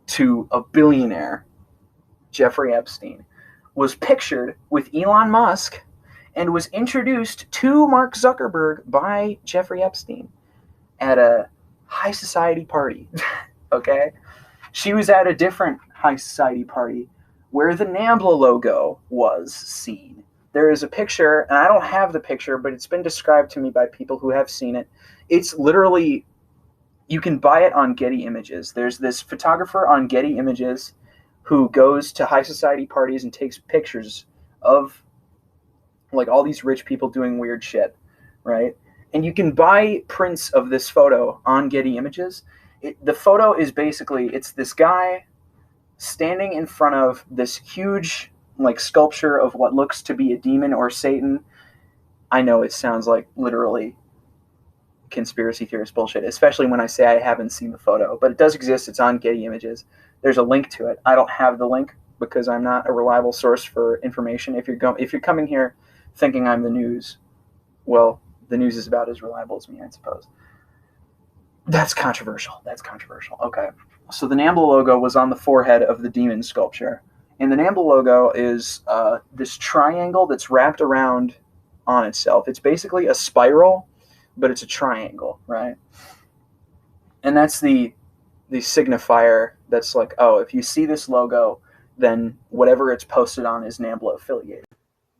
to a billionaire, Jeffrey Epstein, was pictured with Elon Musk and was introduced to Mark Zuckerberg by Jeffrey Epstein at a high society party. Okay? She was at a different high society party where the NAMBLA logo was seen. There is a picture, and I don't have the picture, but it's been described to me by people who have seen it. It's literally, you can buy it on Getty Images. There's this photographer on Getty Images who goes to high society parties and takes pictures of like all these rich people doing weird shit, right? And you can buy prints of this photo on Getty Images. The photo is basically, it's this guy standing in front of this huge like sculpture of what looks to be a demon or Satan. I know it sounds like literally conspiracy theorist bullshit, especially when I say I haven't seen the photo, but it does exist. It's on Getty Images. There's a link to it. I don't have the link because I'm not a reliable source for information. If you're coming here thinking I'm the news, well, the news is about as reliable as me, I suppose. That's controversial. Okay. So the NAMBLA logo was on the forehead of the demon sculpture. And the NAMBLA logo is this triangle that's wrapped around on itself. It's basically a spiral, but it's a triangle, right? And that's the signifier that's like, oh, if you see this logo, then whatever it's posted on is NAMBLA affiliated.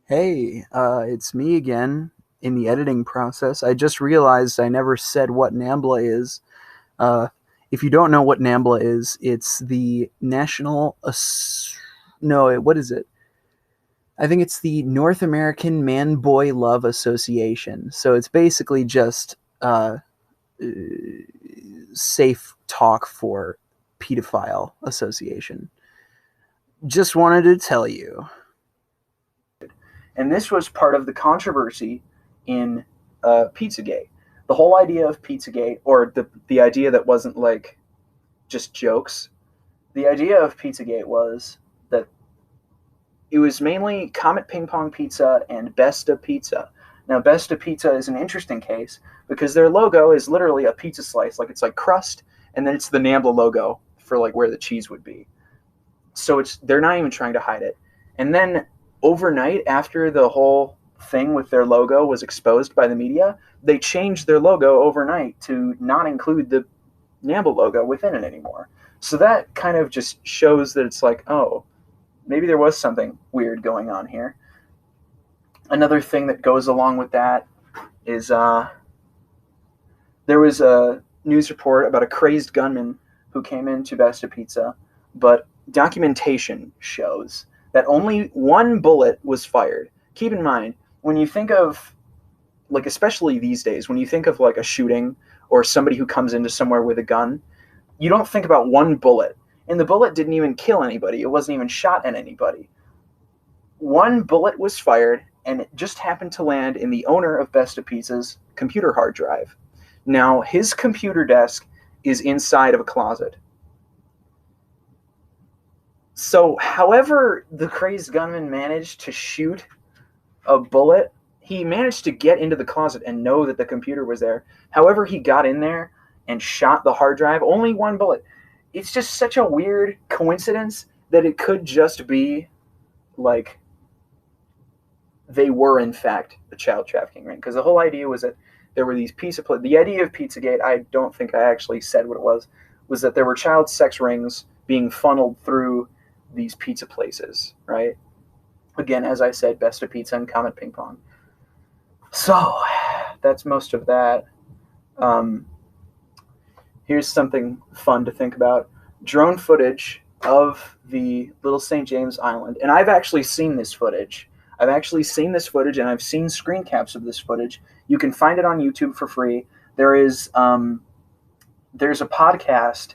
Hey, it's me again. In the editing process, I just realized I never said what NAMBLA is. If you don't know what NAMBLA is, it's the what is it? I think it's the North American Man-Boy Love Association. So it's basically just safe talk for pedophile association. Just wanted to tell you. And this was part of the controversy in Pizzagate. The whole idea of Pizzagate, or the idea that wasn't like just jokes, the idea of Pizzagate was that it was mainly Comet Ping Pong Pizza and Besta Pizza. Now, Besta Pizza is an interesting case because their logo is literally a pizza slice. Like, it's like crust, and then it's the NAMBLA logo for like where the cheese would be. So they're not even trying to hide it. And then overnight, after the whole thing with their logo was exposed by the media, they changed their logo overnight to not include the NAMBLE logo within it anymore. So that kind of just shows that it's like, oh, maybe there was something weird going on here. Another thing that goes along with that is there was a news report about a crazed gunman who came into Besta Pizza, but documentation shows that only one bullet was fired. Keep in mind, when you think of, like, especially these days, when you think of like a shooting or somebody who comes into somewhere with a gun, you don't think about one bullet. And the bullet didn't even kill anybody. It wasn't even shot at anybody. One bullet was fired, and it just happened to land in the owner of Besta Pizza's computer hard drive. Now, his computer desk is inside of a closet. So, however the crazed gunman managed to shoot a bullet, he managed to get into the closet and know that the computer was there. However he got in there and shot the hard drive, only one bullet. It's just such a weird coincidence that it could just be like they were in fact a child trafficking ring. Because the whole idea was that there were these the idea of Pizzagate, I don't think I actually said what it was that there were child sex rings being funneled through these pizza places, right? Again, as I said, Besta Pizza and Comet Ping Pong. So, that's most of that. Here's something fun to think about. Drone footage of the Little St. James Island. And I've actually seen this footage. And I've seen screen caps of this footage. You can find it on YouTube for free. There's a podcast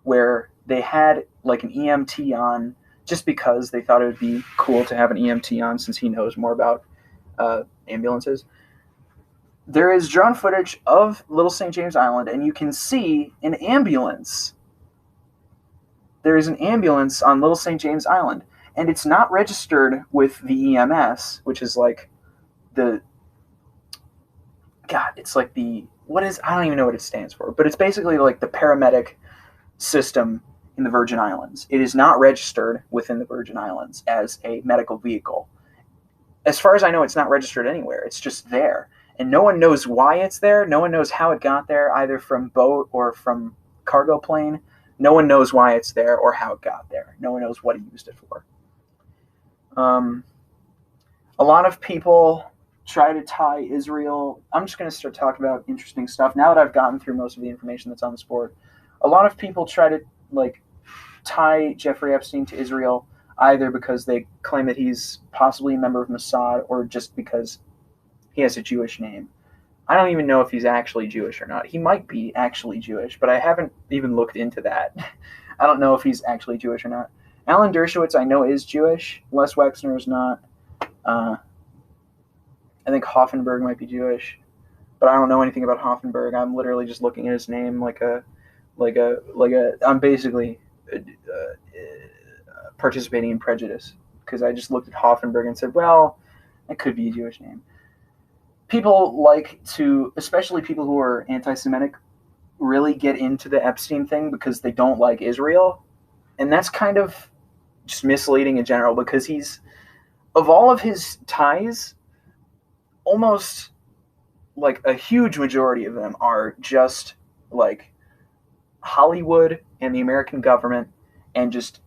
where they had like an EMT on just because they thought it would be cool to have an EMT on since he knows more about ambulances. There is drone footage of Little St. James Island, and you can see an ambulance. There is an ambulance on Little St. James Island, and it's not registered with the EMS, which is like it's like I don't even know what it stands for, but it's basically like the paramedic system in the Virgin Islands. It is not registered within the Virgin Islands as a medical vehicle. As far as I know, it's not registered anywhere. It's just there. And no one knows why it's there. No one knows how it got there, either from boat or from cargo plane. No one knows why it's there or how it got there. No one knows what he used it for. A lot of people try to tie Israel. I'm just going to start talking about interesting stuff. Now that I've gotten through most of the information that's on the sport, a lot of people try to tie Jeffrey Epstein to Israel, either because they claim that he's possibly a member of Mossad or just because he has a Jewish name. I don't even know if he's actually Jewish or not. He might be actually Jewish, but I haven't even looked into that. I don't know if he's actually Jewish or not. Alan Dershowitz, I know, is Jewish. Les Wexner is not. I think Hoffenberg might be Jewish, but I don't know anything about Hoffenberg. I'm literally just looking at his name I'm basically participating in prejudice because I just looked at Hoffenberg and said, well, that could be a Jewish name. People like to, especially people who are anti-Semitic, really get into the Epstein thing because they don't like Israel. And that's kind of just misleading in general because of all of his ties, almost like a huge majority of them are just like Hollywood and the American government and just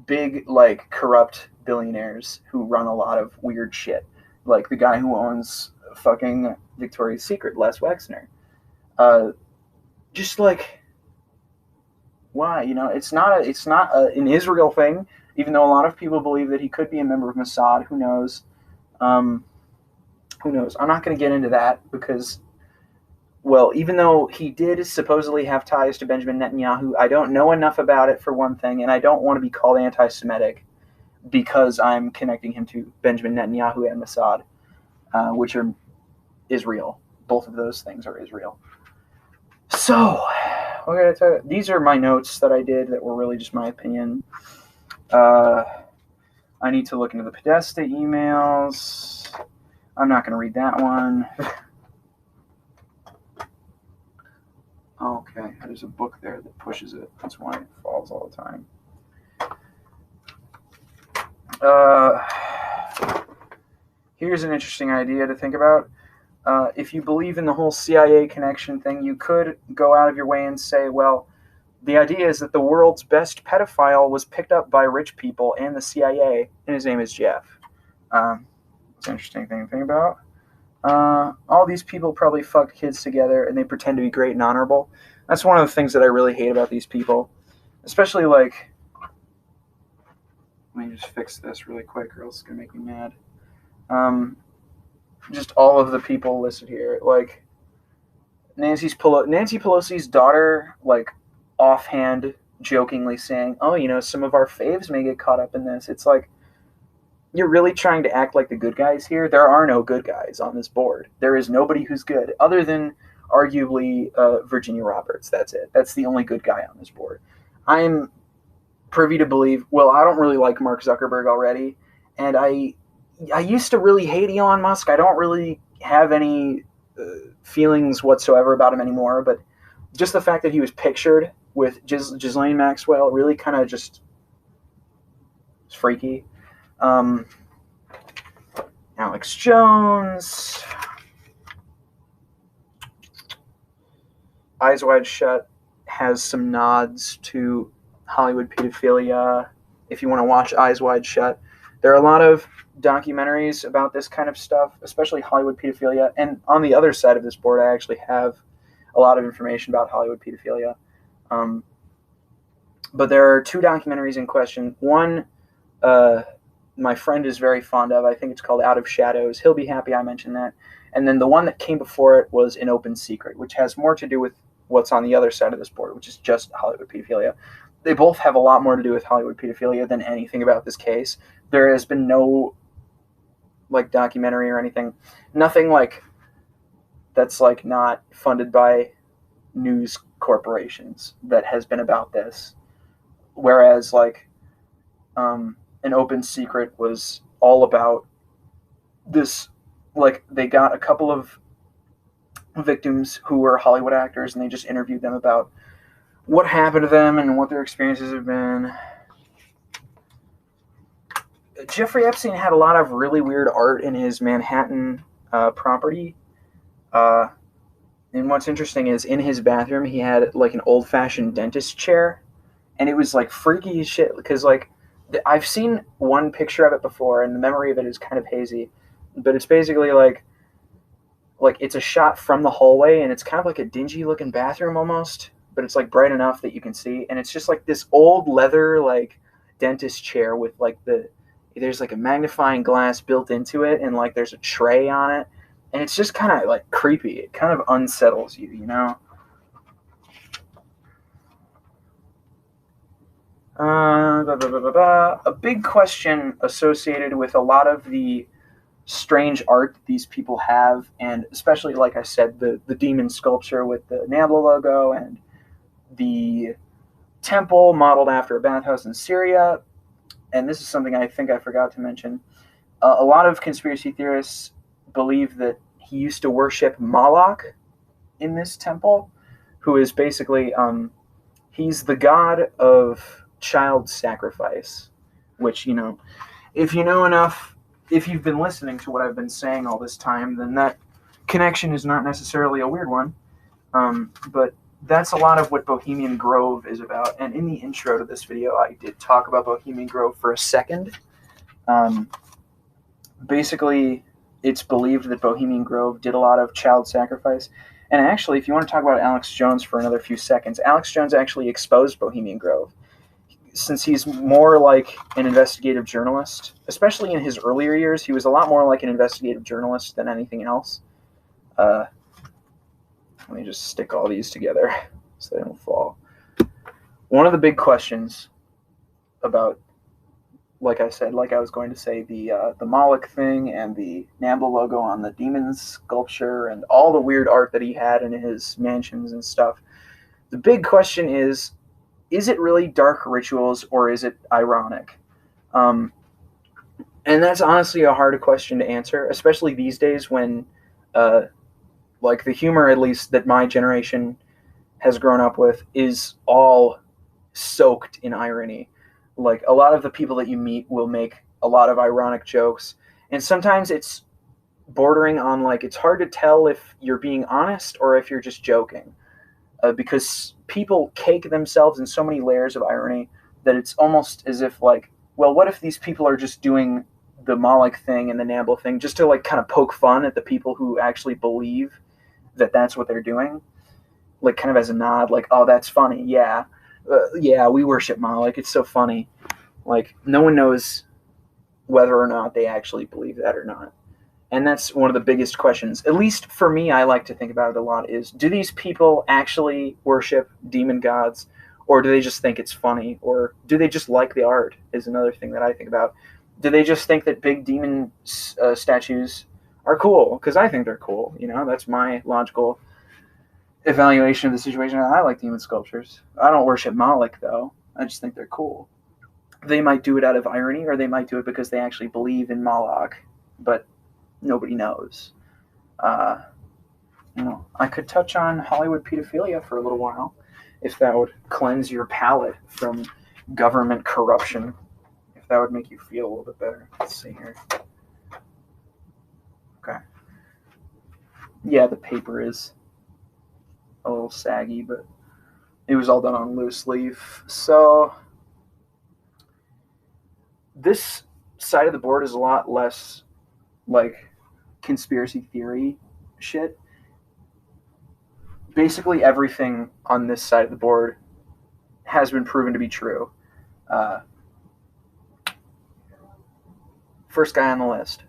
big, like, corrupt billionaires who run a lot of weird shit. Like the guy who owns fucking Victoria's Secret, Les Wexner. Just like, why? It's not an Israel thing, even though a lot of people believe that he could be a member of Mossad. Who knows? Who knows? I'm not going to get into that because, well, even though he did supposedly have ties to Benjamin Netanyahu, I don't know enough about it, for one thing, and I don't want to be called anti-Semitic because I'm connecting him to Benjamin Netanyahu and Mossad, which are Israel. Both of those things are Israel. So, these are my notes that I did that were really just my opinion. I need to look into the Podesta emails. I'm not going to read that one. Okay, there's a book there that pushes it. That's why it falls all the time. Here's an interesting idea to think about. if you believe in the whole CIA connection thing, you could go out of your way and say, well, the idea is that the world's best pedophile was picked up by rich people and the CIA, and his name is Jeff. It's an interesting thing to think about. All these people probably fucked kids together, and they pretend to be great and honorable. That's one of the things that I really hate about these people. Especially, like... Let me just fix this really quick, or else it's going to make me mad. Just all of the people listed here. Like, Nancy Pelosi's daughter, like, offhand, jokingly saying, oh, you know, some of our faves may get caught up in this. It's like, you're really trying to act like the good guys here. There are no good guys on this board. There is nobody who's good, other than arguably Virginia Roberts. That's it. That's the only good guy on this board. I'm privy to believe, well, I don't really like Mark Zuckerberg already, and I used to really hate Elon Musk. I don't really have any feelings whatsoever about him anymore, but just the fact that he was pictured with Ghislaine Maxwell really kind of just is freaky. Alex Jones, Eyes Wide Shut has some nods to Hollywood pedophilia. If you want to watch Eyes Wide Shut, there are a lot of documentaries about this kind of stuff, especially Hollywood pedophilia. And on the other side of this board, I actually have a lot of information about Hollywood pedophilia. But there are two documentaries in question. One, my friend is very fond of. I think it's called Out of Shadows. He'll be happy I mentioned that. And then the one that came before it was An Open Secret, which has more to do with what's on the other side of this board, which is just Hollywood pedophilia. They both have a lot more to do with Hollywood pedophilia than anything about this case. There has been no, like, documentary or anything. Nothing, like, that's, like, not funded by news corporations that has been about this. Whereas, like, An Open Secret was all about this, like, they got a couple of victims who were Hollywood actors, and they just interviewed them about what happened to them and what their experiences have been. Jeffrey Epstein had a lot of really weird art in his Manhattan property. And what's interesting is in his bathroom, he had, like, an old-fashioned dentist chair, and it was, like, freaky as shit, because, like, I've seen one picture of it before, and the memory of it is kind of hazy, but it's basically, like it's a shot from the hallway, and it's kind of like a dingy-looking bathroom almost, but it's, like, bright enough that you can see, and it's just, like, this old leather, like, dentist chair with, like, there's, like, a magnifying glass built into it, and, like, there's a tray on it, and it's just kind of, like, creepy. It kind of unsettles you, you know? A big question associated with a lot of the strange art that these people have, and especially, like I said, the demon sculpture with the NAMBLA logo and the temple modeled after a bathhouse in Syria. And this is something I think I forgot to mention. A lot of conspiracy theorists believe that he used to worship Moloch in this temple, who is basically, he's the god of child sacrifice, which, you know, if you know enough, if you've been listening to what I've been saying all this time, then that connection is not necessarily a weird one. But that's a lot of what Bohemian Grove is about. And in the intro to this video, I did talk about Bohemian Grove for a second. Basically, it's believed that Bohemian Grove did a lot of child sacrifice. And actually, if you want to talk about Alex Jones for another few seconds, Alex Jones actually exposed Bohemian Grove. Since he's more like an investigative journalist, especially in his earlier years, he was a lot more like an investigative journalist than anything else. Let me just stick all these together so they don't fall. One of the big questions about, like I said, like I was going to say, the Moloch thing and the NAMBLA logo on the demon sculpture and all the weird art that he had in his mansions and stuff. The big question is it really dark rituals or is it ironic? And that's honestly a hard question to answer, especially these days when, like, the humor, at least that my generation has grown up with, is all soaked in irony. Like, a lot of the people that you meet will make a lot of ironic jokes, and sometimes it's bordering on like it's hard to tell if you're being honest or if you're just joking, because people cake themselves in so many layers of irony that it's almost as if like, well, what if these people are just doing the Moloch thing and the Nambla thing just to like kind of poke fun at the people who actually believe that that's what they're doing, like kind of as a nod, like, oh, that's funny, yeah, yeah, we worship Moloch, it's so funny. Like no one knows whether or not they actually believe that or not. And that's one of the biggest questions, at least for me. I like to think about it a lot, is do these people actually worship demon gods, or do they just think it's funny, or do they just like the art, is another thing that I think about. Do they just think that big demon statues are cool because I think they're cool? That's my logical evaluation of the situation. I like demon sculptures. I don't worship Moloch though, I just think they're cool. They might do it out of irony, or they might do it because they actually believe in Moloch, but nobody knows. I could touch on Hollywood pedophilia for a little while, if that would cleanse your palate from government corruption, if that would make you feel a little bit better. Let's see here. Okay. Yeah, the paper is a little saggy, but it was all done on loose leaf. So this side of the board is a lot less like conspiracy theory shit. Basically everything on this side of the board has been proven to be true. First guy on the list,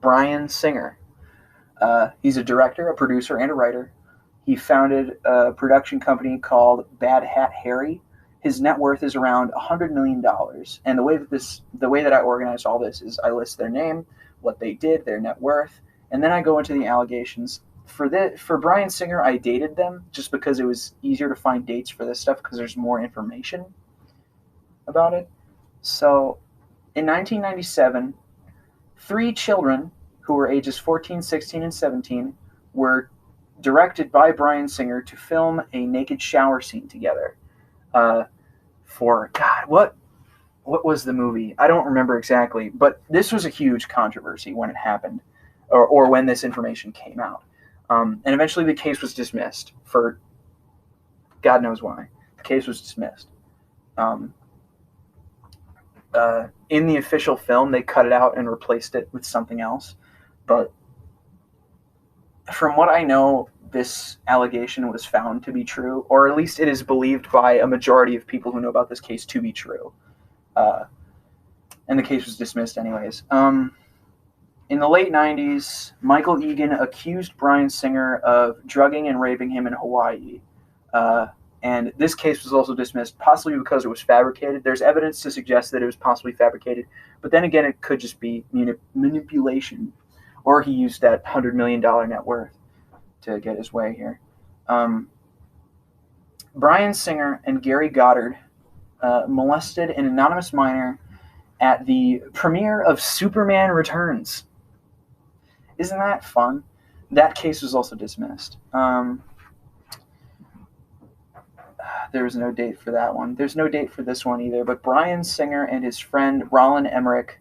Bryan Singer. He's a director, a producer, and a writer. He founded a production company called Bad Hat Harry. His net worth is around $100 million. And the way that I organized all this is I list their name, what they did, their net worth, and then I go into the allegations. For Bryan Singer, I dated them just because it was easier to find dates for this stuff because there's more information about it. So, in 1997, 3 children who were ages 14, 16, and 17 were directed by Bryan Singer to film a naked shower scene together. For God, what was the movie? I don't remember exactly, but this was a huge controversy when it happened, or when this information came out. And eventually the case was dismissed for God knows why. The case was dismissed. In the official film, they cut it out and replaced it with something else. But from what I know, this allegation was found to be true, or at least it is believed by a majority of people who know about this case to be true. And the case was dismissed anyways. In the late 90s, Michael Egan accused Bryan Singer of drugging and raping him in Hawaii. And this case was also dismissed, possibly because it was fabricated. There's evidence to suggest that it was possibly fabricated. But then again, it could just be manipulation. Or he used that $100 million net worth to get his way here. Bryan Singer and Gary Goddard molested an anonymous minor at the premiere of Superman Returns. Isn't that fun? That case was also dismissed. There was no date for that one. There's no date for this one either, but Bryan Singer and his friend Roland Emmerich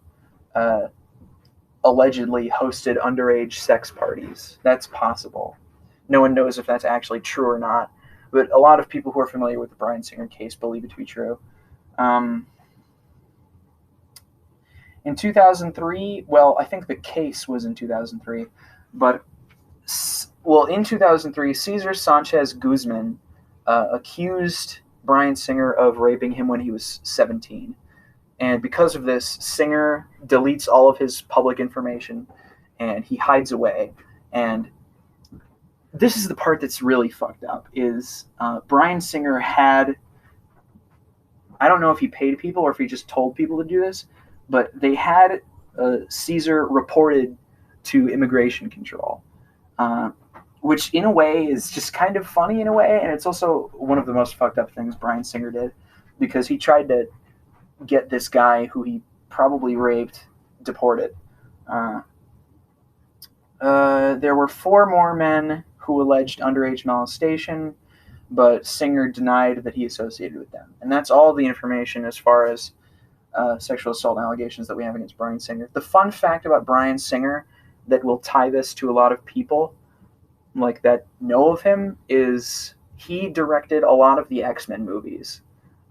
allegedly hosted underage sex parties. That's possible. No one knows if that's actually true or not, but a lot of people who are familiar with the Bryan Singer case believe it to be true. In 2003, well, I think the case was in 2003, but, in 2003, Cesar Sanchez Guzman accused Bryan Singer of raping him when he was 17. And because of this, Singer deletes all of his public information, and he hides away. And this is the part that's really fucked up, is Bryan Singer had, I don't know if he paid people or if he just told people to do this, but they had Caesar reported to immigration control, which in a way is just kind of funny in a way, and it's also one of the most fucked up things Bryan Singer did, because he tried to get this guy who he probably raped deported. There were 4 more men who alleged underage molestation, but Singer denied that he associated with them. And that's all the information as far as sexual assault allegations that we have against Bryan Singer. The fun fact about Bryan Singer that will tie this to a lot of people, like that know of him, is he directed a lot of the X-Men movies.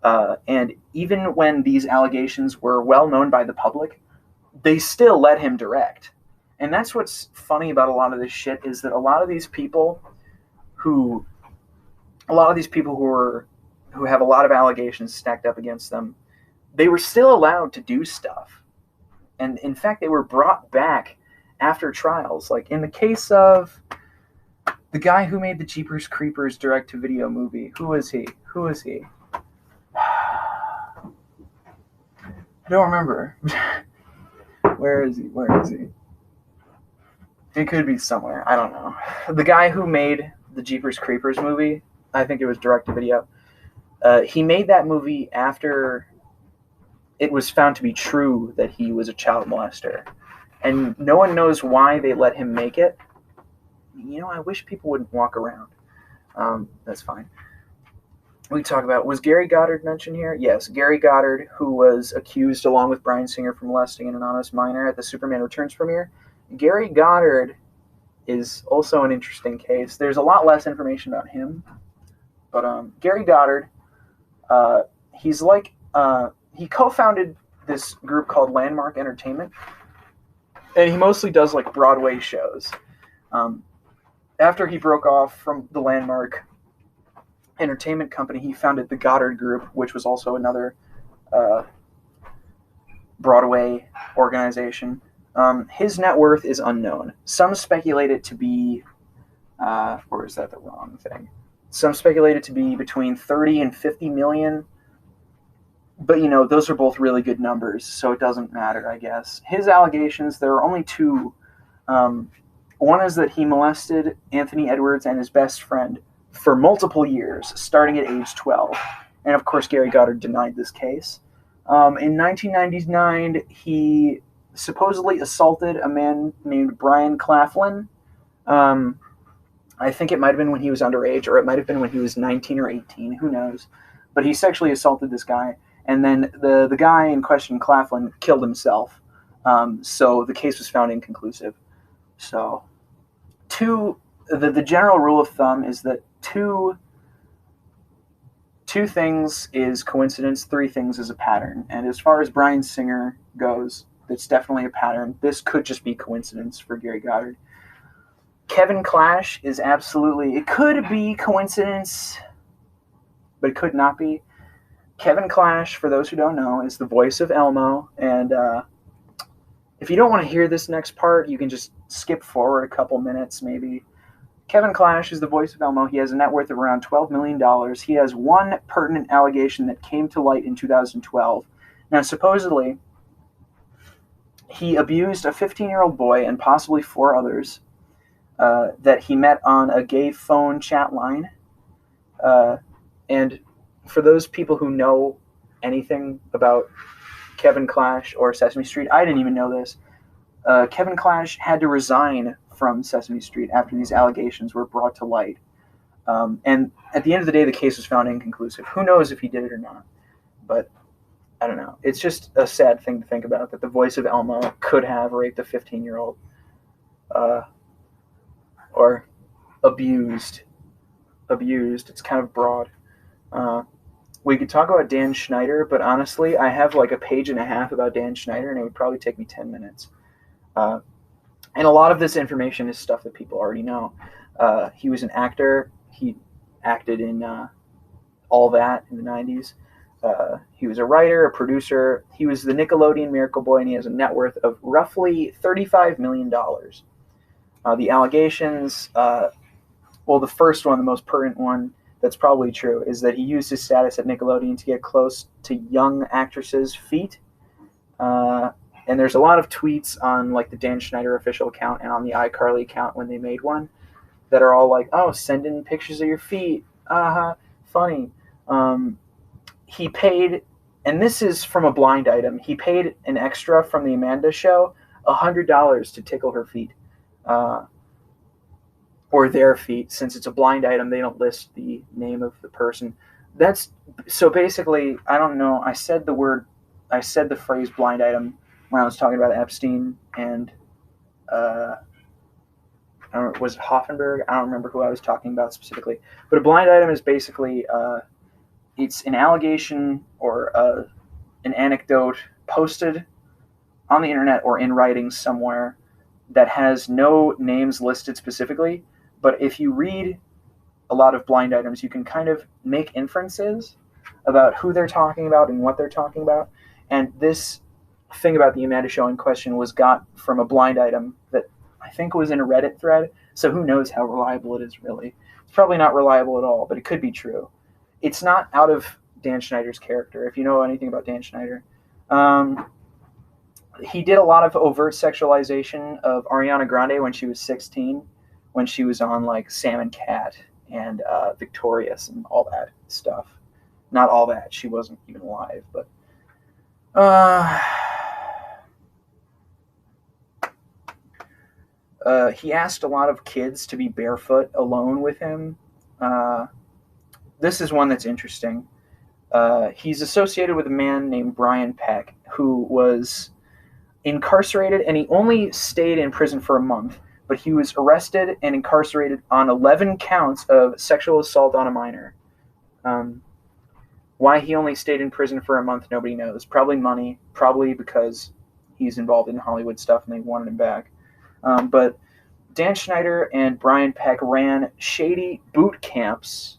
And even when these allegations were well known by the public, they still let him direct. And that's what's funny about a lot of this shit, is that a lot of these people who have a lot of allegations stacked up against them, they were still allowed to do stuff. And in fact, they were brought back after trials. Like in the case of the guy who made the Jeepers Creepers direct-to-video movie. Who is he? I don't remember. Where is he? It could be somewhere. I don't know. The guy who made the Jeepers Creepers movie, I think it was direct-to-video, he made that movie after it was found to be true that he was a child molester. And no one knows why they let him make it. I wish people wouldn't walk around. That's fine. We talk about, was Gary Goddard mentioned here? Yes, Gary Goddard, who was accused along with Bryan Singer for molesting an anonymous minor at the Superman Returns premiere. Gary Goddard is also an interesting case. There's a lot less information about him, but Gary Goddard, he co-founded this group called Landmark Entertainment, and he mostly does like Broadway shows. After he broke off from the Landmark Entertainment Company, he founded the Goddard Group, which was also another Broadway organization. His net worth is unknown. Some speculate it to be, or is that the wrong thing? Some speculate it to be between 30 and 50 million. But, those are both really good numbers, so it doesn't matter, I guess. His allegations, there are only two. One is that he molested Anthony Edwards and his best friend for multiple years, starting at age 12. And, of course, Gary Goddard denied this case. In 1999, he supposedly assaulted a man named Brian Claflin. I think it might have been when he was underage, or it might have been when he was 19 or 18. Who knows? But he sexually assaulted this guy. And then the guy in question, Claflin, killed himself. So the case was found inconclusive. So the general rule of thumb is that two things is coincidence, three things is a pattern. And as far as Bryan Singer goes, it's definitely a pattern. This could just be coincidence for Gary Goddard. Kevin Clash is it could be coincidence, but it could not be. Kevin Clash, for those who don't know, is the voice of Elmo, and if you don't want to hear this next part, you can just skip forward a couple minutes, maybe. Kevin Clash is the voice of Elmo. He has a net worth of around $12 million. He has one pertinent allegation that came to light in 2012. Now, supposedly, he abused a 15-year-old boy and possibly 4 others that he met on a gay phone chat line. And for those people who know anything about Kevin Clash or Sesame Street, I didn't even know this. Kevin Clash had to resign from Sesame Street after these allegations were brought to light. And at the end of the day, the case was found inconclusive. Who knows if he did it or not? But I don't know. It's just a sad thing to think about, that the voice of Elmo could have raped a 15-year-old or abused. It's kind of broad. We could talk about Dan Schneider, but honestly, I have like a page and a half about Dan Schneider, and it would probably take me 10 minutes. And a lot of this information is stuff that people already know. He was an actor. He acted in All That in the 90s. He was a writer, a producer. He was the Nickelodeon Miracle Boy, and he has a net worth of roughly $35 million. The allegations, the first one, the most pertinent one, that's probably true, is that he used his status at Nickelodeon to get close to young actresses' feet. And there's a lot of tweets on like the Dan Schneider official account and on the iCarly account when they made one that are all like, oh, send in pictures of your feet. Funny. He paid, and this is from a blind item, he paid an extra from the Amanda Show $100 to tickle her feet. Or their feet. Since it's a blind item, they don't list the name of the person. So basically, I don't know, I said the phrase blind item when I was talking about Epstein and Was it Hoffenberg? I don't remember who I was talking about specifically. But a blind item is basically it's an allegation or an anecdote posted on the internet or in writing somewhere that has no names listed specifically. But if you read a lot of blind items, you can kind of make inferences about who they're talking about and what they're talking about. And this thing about the Amanda Show in question was got from a blind item that I think was in a Reddit thread. So who knows how reliable it is really. It's probably not reliable at all, but it could be true. It's not out of Dan Schneider's character, if you know anything about Dan Schneider. He did a lot of overt sexualization of Ariana Grande when she was 16, when she was on like Sam and Cat and Victorious and all that stuff. Not all that. She wasn't even alive, but he asked a lot of kids to be barefoot alone with him. This is one that's interesting. He's associated with a man named Brian Peck, who was incarcerated, and he only stayed in prison for a month, but he was arrested and incarcerated on 11 counts of sexual assault on a minor. Why he only stayed in prison for a month, nobody knows. Probably money, probably because he's involved in Hollywood stuff and they wanted him back. But Dan Schneider and Brian Peck ran shady boot camps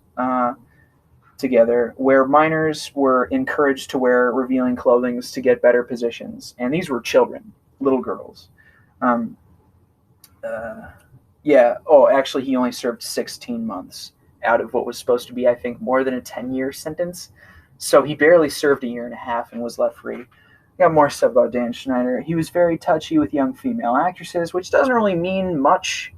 together where minors were encouraged to wear revealing clothing to get better positions. And these were children, little girls. Actually, he only served 16 months out of what was supposed to be, I think, more than a 10-year sentence. So he barely served a year and a half and was left free. Got more stuff about Dan Schneider. He was very touchy with young female actresses, which doesn't really mean much,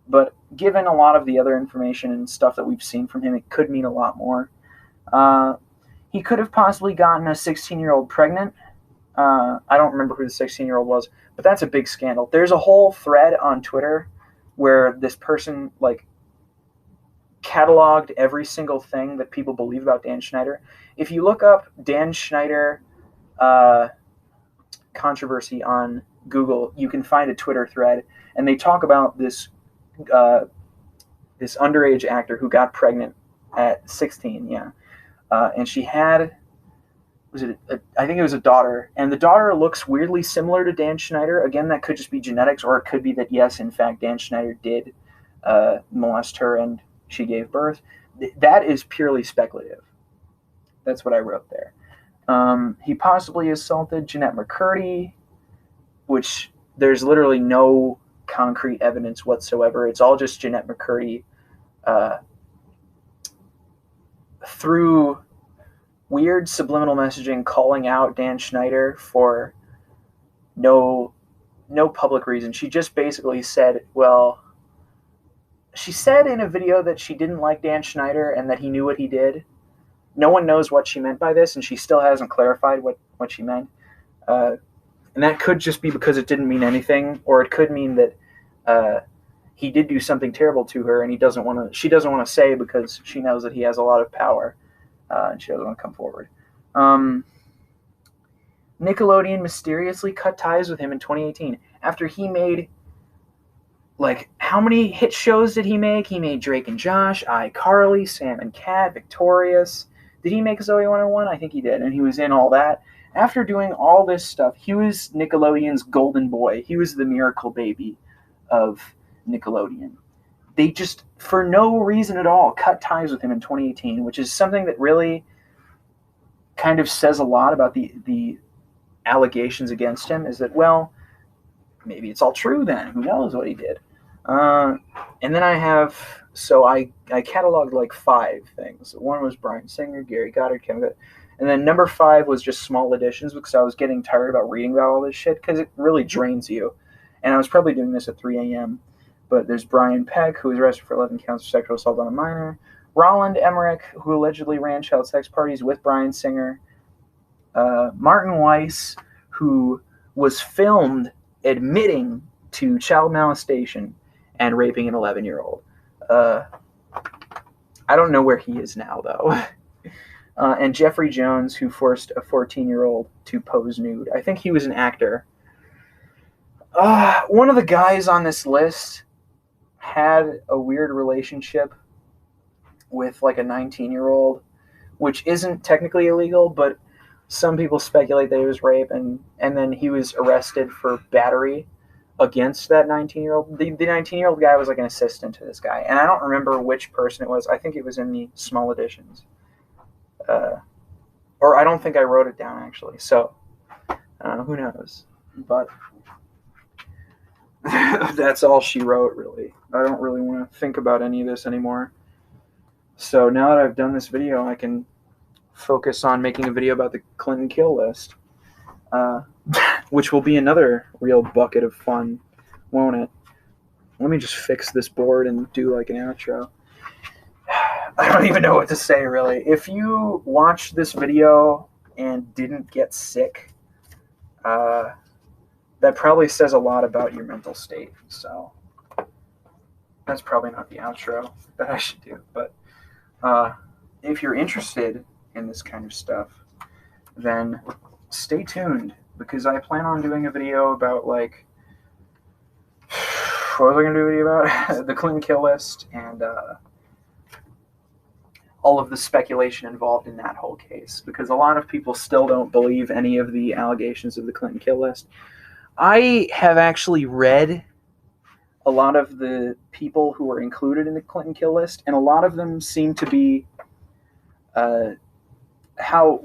but given a lot of the other information and stuff that we've seen from him, it could mean a lot more. He could have possibly gotten a 16-year-old pregnant. I don't remember who the 16-year-old was, but that's a big scandal. There's a whole thread on Twitter where this person cataloged every single thing that people believe about Dan Schneider. If you look up Dan Schneider controversy on Google, you can find a Twitter thread, and they talk about this underage actor who got pregnant at 16. Yeah, and she had I think it was a daughter, and the daughter looks weirdly similar to Dan Schneider. Again, that could just be genetics, or it could be that yes, in fact, Dan Schneider did molest her and she gave birth. That is purely speculative. That's what I wrote there. He possibly assaulted Jeanette McCurdy, which there's literally no concrete evidence whatsoever. It's all just Jeanette McCurdy through weird subliminal messaging calling out Dan Schneider for no public reason. She just basically said, she said in a video that she didn't like Dan Schneider and that he knew what he did. No one knows what she meant by this, and she still hasn't clarified what she meant. And that could just be because it didn't mean anything, or it could mean that he did do something terrible to her, and she doesn't want to say because she knows that he has a lot of power, and she doesn't want to come forward. Nickelodeon mysteriously cut ties with him in 2018 after he made, how many hit shows did he make? He made Drake and Josh, iCarly, Sam and Cat, Victorious. Did he make Zoe 101? I think he did, and he was in all that. After doing all this stuff, he was Nickelodeon's golden boy. He was the miracle baby of Nickelodeon. They just, for no reason at all, cut ties with him in 2018, which is something that really kind of says a lot about the allegations against him, is that, maybe it's all true then. Who knows what he did? And then I have, I cataloged 5 things. One was Bryan Singer, Gary Goddard, Kevin Goddard. And then number 5 was just small additions because I was getting tired about reading about all this shit because it really drains you. And I was probably doing this at 3 a.m. But there's Brian Peck, who was arrested for 11 counts of sexual assault on a minor. Roland Emmerich, who allegedly ran child sex parties with Bryan Singer. Martin Weiss, who was filmed admitting to child molestation and raping an 11-year-old. I don't know where he is now, though. And Jeffrey Jones, who forced a 14-year-old to pose nude. I think he was an actor. One of the guys on this list had a weird relationship with like a 19-year-old, which isn't technically illegal, but some people speculate that it was rape, and then he was arrested for battery against that 19-year-old. The 19-year-old guy was like an assistant to this guy, and I don't remember which person it was. I think it was in the small editions. Or I don't think I wrote it down, actually. So, who knows? But that's all she wrote, really. I don't really want to think about any of this anymore. So now that I've done this video, I can focus on making a video about the Clinton kill list, which will be another real bucket of fun, won't it? Let me just fix this board and do like an outro. I don't even know what to say, really. If you watched this video and didn't get sick, that probably says a lot about your mental state. So that's probably not the outro that I should do. But if you're interested in this kind of stuff, then stay tuned, because I plan on doing a video about, like, what was I going to do a video about? The Clinton kill list and all of the speculation involved in that whole case, because a lot of people still don't believe any of the allegations of the Clinton kill list. I have actually read a lot of the people who were included in the Clinton kill list, and a lot of them seem to be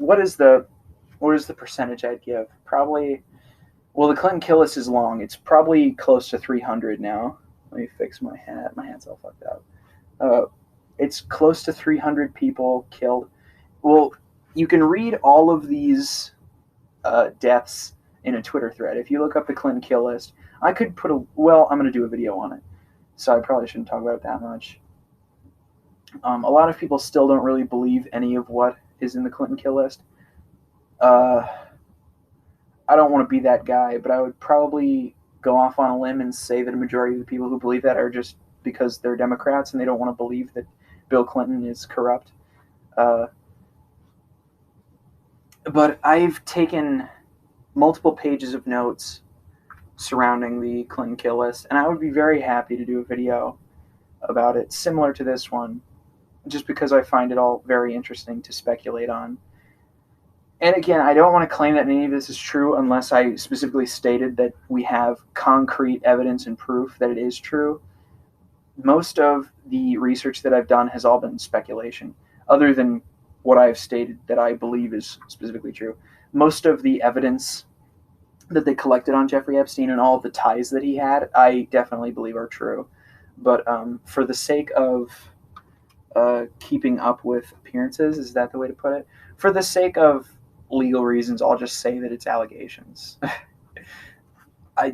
what is the percentage I'd give? Probably, well, the Clinton kill list is long. It's probably close to 300 now. Let me fix my hat. My hat's all fucked up. It's close to 300 people killed. Well, you can read all of these deaths in a Twitter thread. If you look up the Clinton kill list, I could put I'm going to do a video on it, so I probably shouldn't talk about it that much. A lot of people still don't really believe any of what is in the Clinton kill list. I don't want to be that guy, but I would probably go off on a limb and say that a majority of the people who believe that are just because they're Democrats and they don't want to believe that Bill Clinton is corrupt. But I've taken multiple pages of notes surrounding the Clinton kill list, and I would be very happy to do a video about it similar to this one, just because I find it all very interesting to speculate on. And again, I don't want to claim that any of this is true unless I specifically stated that we have concrete evidence and proof that it is true. Most of the research that I've done has all been speculation, other than what I've stated that I believe is specifically true. Most of the evidence that they collected on Jeffrey Epstein and all of the ties that he had, I definitely believe are true. But for the sake of keeping up with appearances, is that the way to put it? For the sake of legal reasons, I'll just say that it's allegations.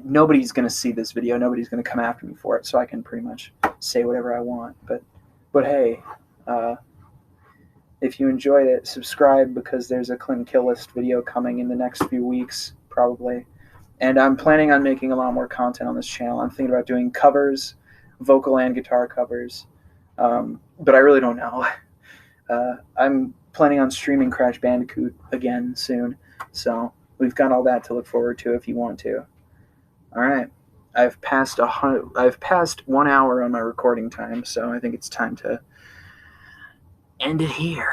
Nobody's going to see this video. Nobody's going to come after me for it, so I can pretty much say whatever I want. But hey, if you enjoyed it, subscribe, because there's a Clinton kill list video coming in the next few weeks, probably. And I'm planning on making a lot more content on this channel. I'm thinking about doing covers, vocal and guitar covers, but I really don't know. I'm planning on streaming Crash Bandicoot again soon, so we've got all that to look forward to if you want to. All right, I've passed 1 hour on my recording time, so I think it's time to end it here.